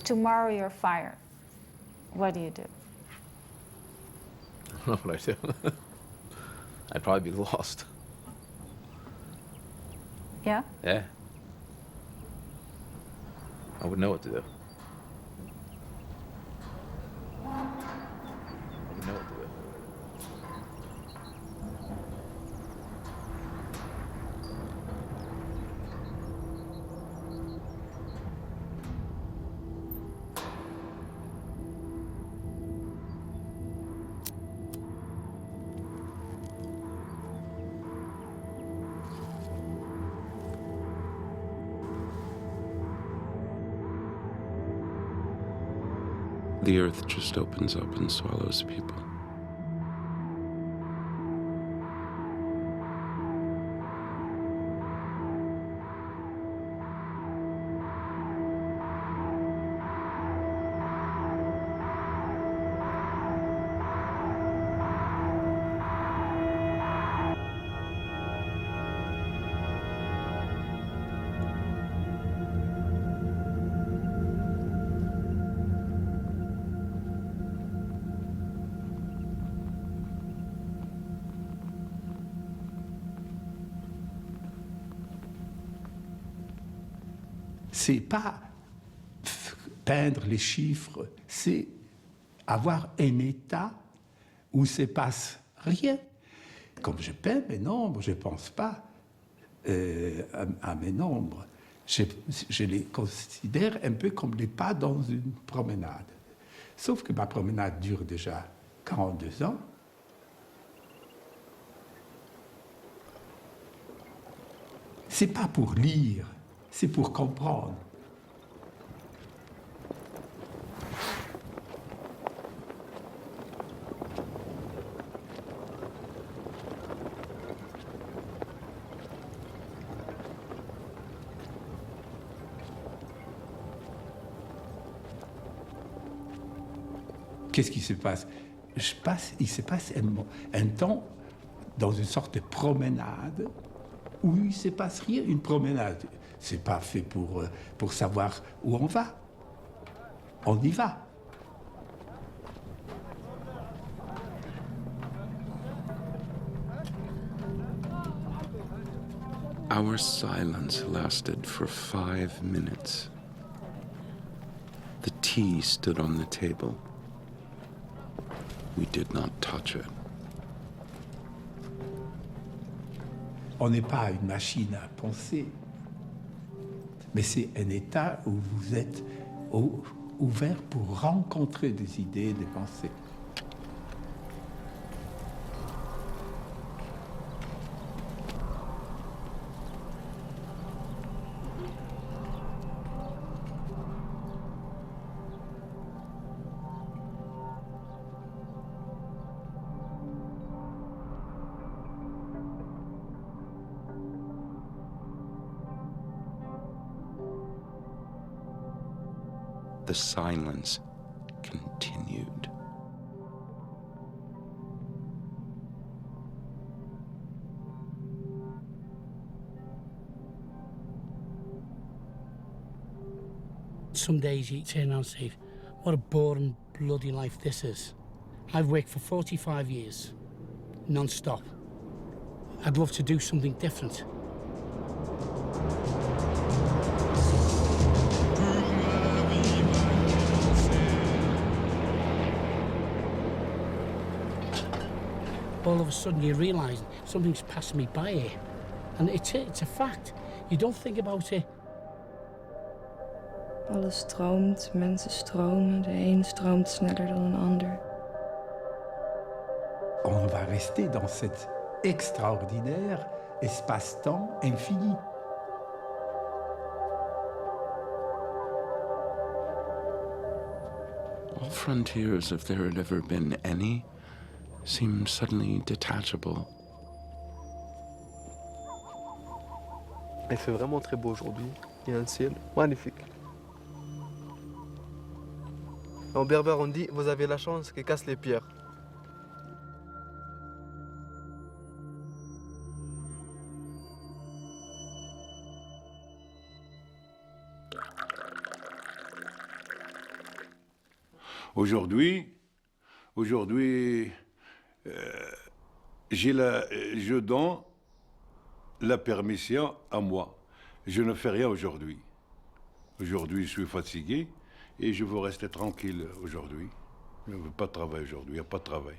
Tomorrow you're fired. What do you do? I don't know what I do. I'd probably be lost. Yeah? Yeah. I wouldn't know what to do. I wouldn't know what to do. The earth just opens up and swallows people. C'est pas peindre les chiffres, c'est avoir un état où il ne se passe rien. Comme je peins mes nombres, je ne pense pas à mes nombres. Je les considère un peu comme des pas dans une promenade. Sauf que ma promenade dure déjà 42 ans. C'est pas pour lire, c'est pour comprendre. Qu'est-ce qui se passe? Il se passe un temps dans une sorte de promenade où il ne se passe rien. Une promenade, ce n'est pas fait pour savoir où on va. On y va. Our silence lasted for 5 minutes. The tea stood on the table. We did not touch it. On n'est pas une machine à penser, mais c'est un état où vous êtes ouvert pour rencontrer des idées, des pensées. The silence continued. Some days you turn around and say, what a boring bloody life this is. I've worked for 45 years, non-stop. I'd love to do something different. All of a sudden you realise something's passing me by here. And it's a fact. You don't think about it. Alles stroomt, mensen stromen, de een stroomt sneller dan een ander. On va rester dans cet extraordinaire espace-temps infini. All frontiers, if there had ever been any, seemed suddenly detachable. Il fait vraiment très beau aujourd'hui. Il y a un ciel magnifique. En berbère, on dit, vous avez la chance qui casse les pierres. Aujourd'hui, je donne la permission à moi. Je ne fais rien aujourd'hui. Aujourd'hui, je suis fatigué et je veux rester tranquille aujourd'hui. Je ne veux pas travailler aujourd'hui, il n'y a pas de travail.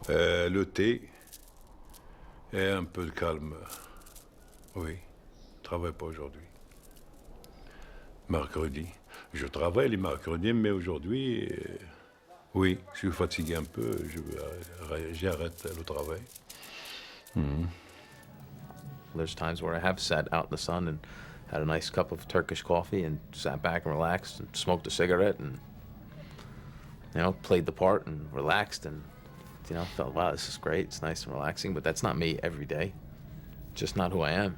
Le thé et un peu de calme. Oui, je ne travaille pas aujourd'hui. Mercredi. Je travaille les mercredis, mais aujourd'hui, oui, je suis fatigué un peu, j'arrête le travail. There's times where I have sat out in the sun and had a nice cup of Turkish coffee and sat back and relaxed and smoked a cigarette and, played the part and relaxed and, felt, wow, this is great, it's nice and relaxing, but that's not me every day. Just not who I am.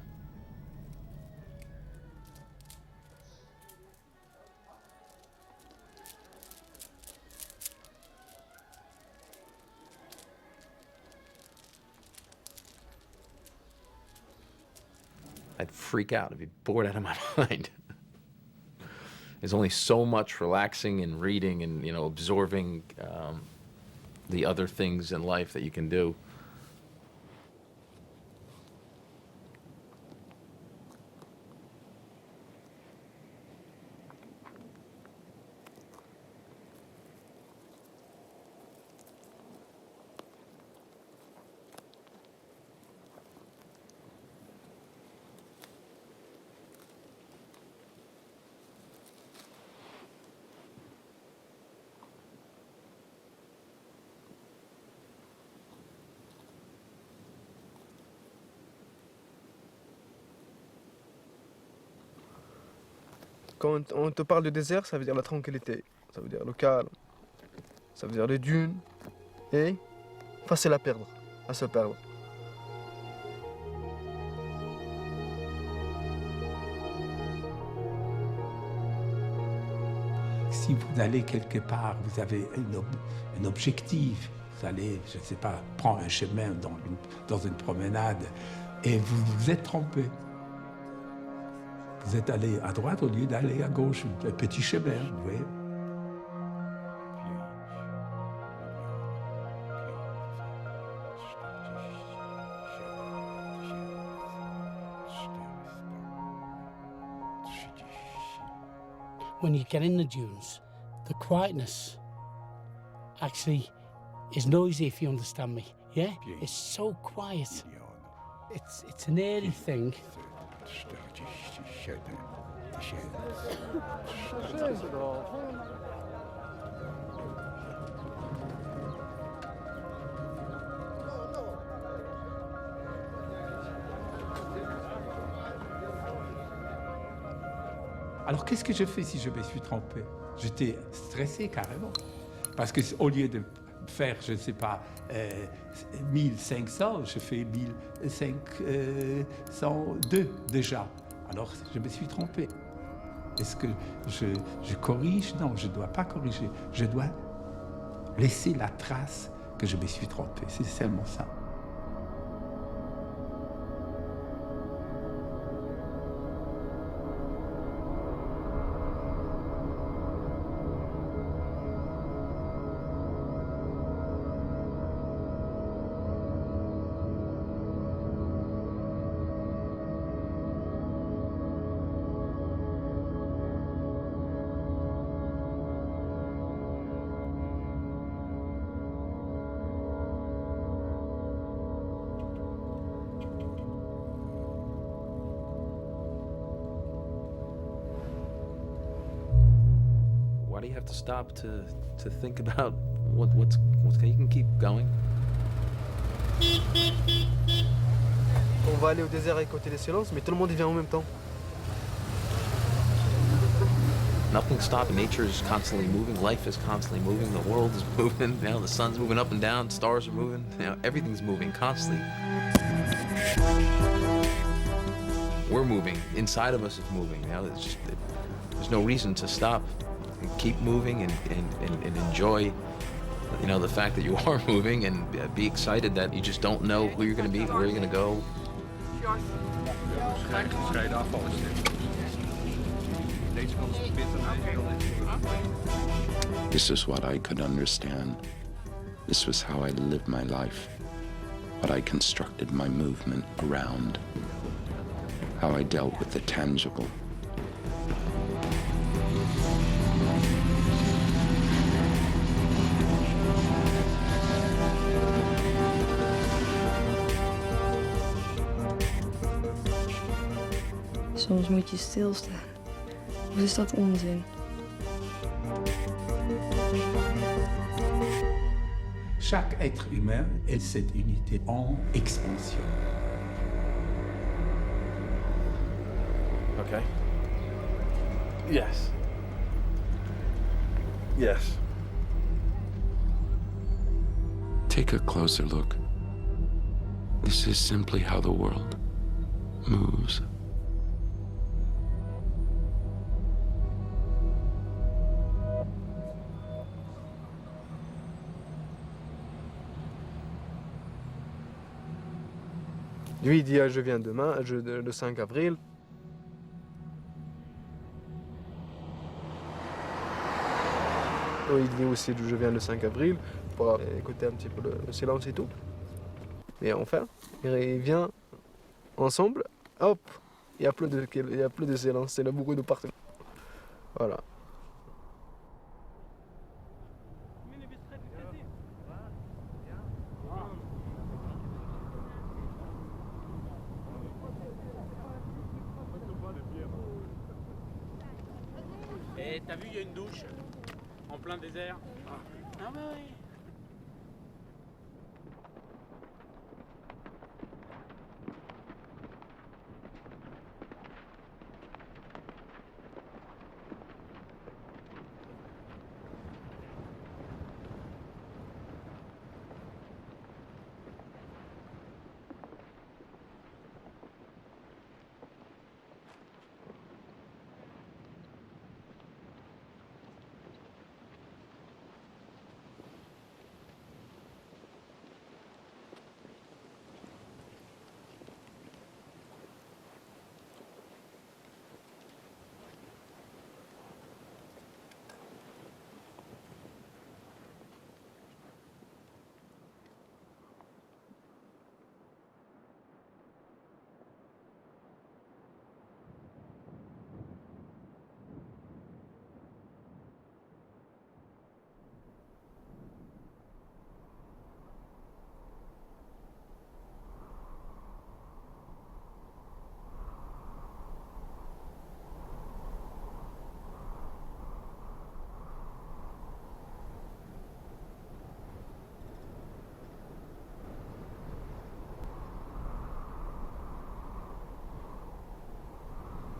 I'd freak out. I'd be bored out of my mind. There's only so much relaxing and reading and, absorbing the other things in life that you can do. Quand on te parle de désert, ça veut dire la tranquillité, ça veut dire le calme, ça veut dire les dunes et facile à perdre, à se perdre. Si vous allez quelque part, vous avez un objectif. Vous allez, je ne sais pas, prendre un chemin dans une promenade et vous vous êtes trompé. Vous êtes allé à droite au lieu d'aller à gauche, un petit chemin, vous voyez. When you get in the dunes, the quietness actually is noisy, if you understand me. Yeah? It's so quiet. It's an eerie thing. Alors qu'est-ce que je fais si je me suis trompé? J'étais stressé carrément. Parce qu'au lieu de faire, je ne sais pas, 1500, je fais 1502 déjà. Alors je me suis trompé. Est-ce que je corrige? Non, je ne dois pas corriger. Je dois laisser la trace que je me suis trompé. C'est seulement ça. Why do you have to stop to think about what's you can keep going? On va aller au désert écouter les silences, mais tout le monde y vient en même temps. Nothing's stopping. Nature is constantly moving. Life is constantly moving. The world is moving. You know, the sun's moving up and down. Stars are moving. You know, everything's moving constantly. We're moving. Inside of us is moving. You know, there's no reason to stop. And keep moving and enjoy, you know, the fact that you are moving, and be excited that you just don't know who you're going to be, where you're going to go. This is what I could understand. This was how I lived my life. What I constructed my movement around. How I dealt with the tangible. Soms moet je stilstaan. Of is dat onzin? Chaque être humain est cette unité en expansion. Okay. Yes. Yes. Take a closer look. This is simply how the world moves. Lui, il dit je viens demain, le 5 avril. Il dit aussi d'où je viens le 5 avril, pour écouter un petit peu le silence et tout. Et enfin, il vient ensemble, hop, il n'y a plus de silence, c'est le bruit de partout. Voilà. Et t'as vu, il y a une douche en plein désert. Ah bah oui.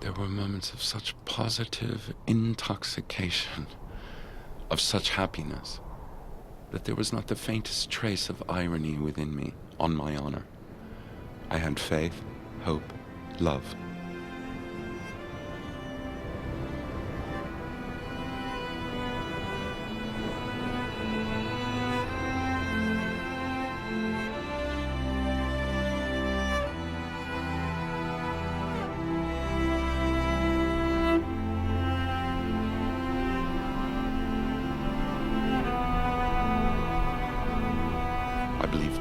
There were moments of such positive intoxication, of such happiness, that there was not the faintest trace of irony within me, on my honor. I had faith, hope, love.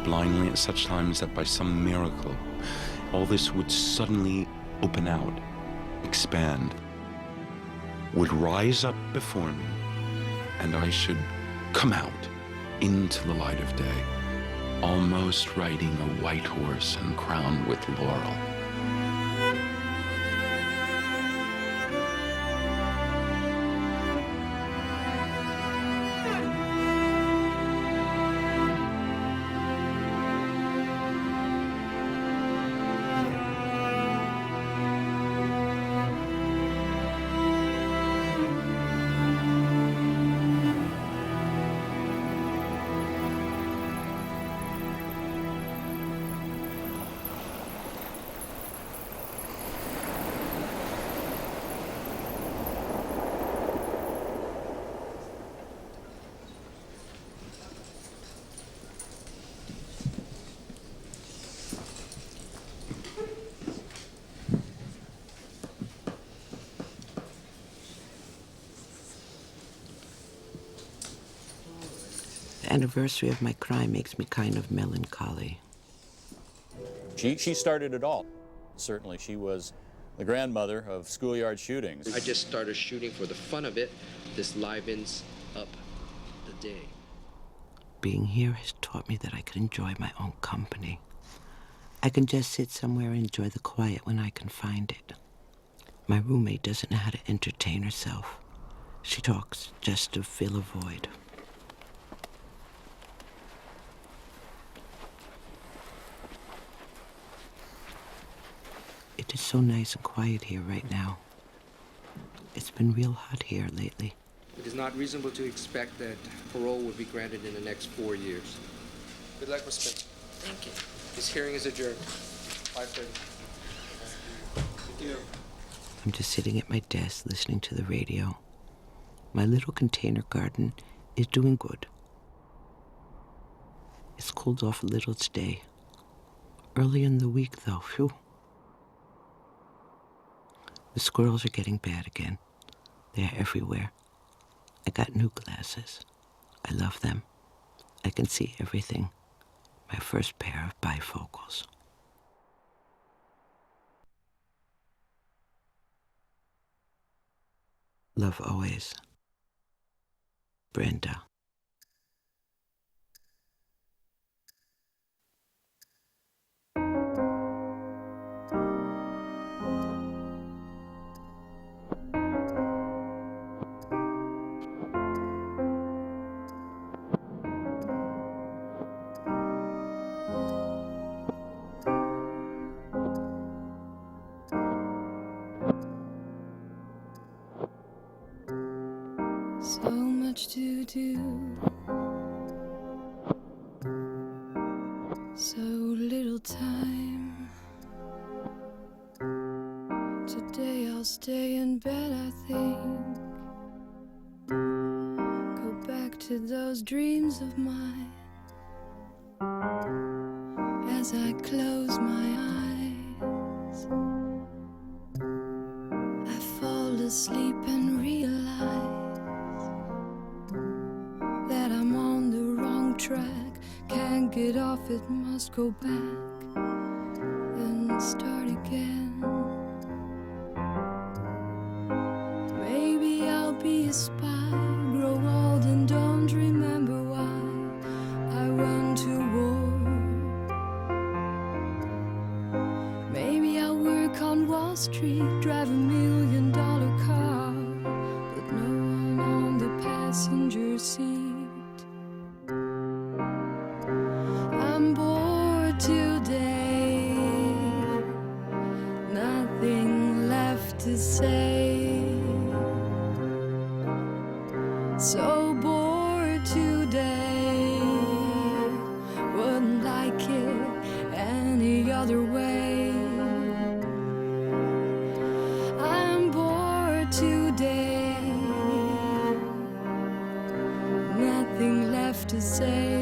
Blindly at such times that by some miracle, all this would suddenly open out, expand, would rise up before me, and I should come out into the light of day, almost riding a white horse and crowned with laurel. The anniversary of my crime makes me kind of melancholy. She started it all. Certainly, she was the grandmother of schoolyard shootings. I just started shooting for the fun of it. This livens up the day. Being here has taught me that I can enjoy my own company. I can just sit somewhere and enjoy the quiet when I can find it. My roommate doesn't know how to entertain herself. She talks just to fill a void. It is so nice and quiet here right now. It's been real hot here lately. It is not reasonable to expect that parole will be granted in the next 4 years. Good luck with Smith. Thank you. This hearing is adjourned. 5:30. Thank you. I'm just sitting at my desk listening to the radio. My little container garden is doing good. It's cooled off a little today. Early in the week, though, phew. The squirrels are getting bad again. They're everywhere. I got new glasses. I love them. I can see everything. My first pair of bifocals. Love always. Brenda. So much to do, so little time. Today I'll stay in bed, I think. Go back to those dreams of mine. As I close my eyes, I fall asleep and realize that I'm on the wrong track. Can't get off it, must go back and start again. Maybe I'll be a spy, grow old and don't remember why I went to war. Maybe I'll work on Wall Street, drive $1 million car, but no one on the passenger seat. I'm bored today, nothing left to say. So bored today, wouldn't like it any other way. I'm bored today, nothing left to say.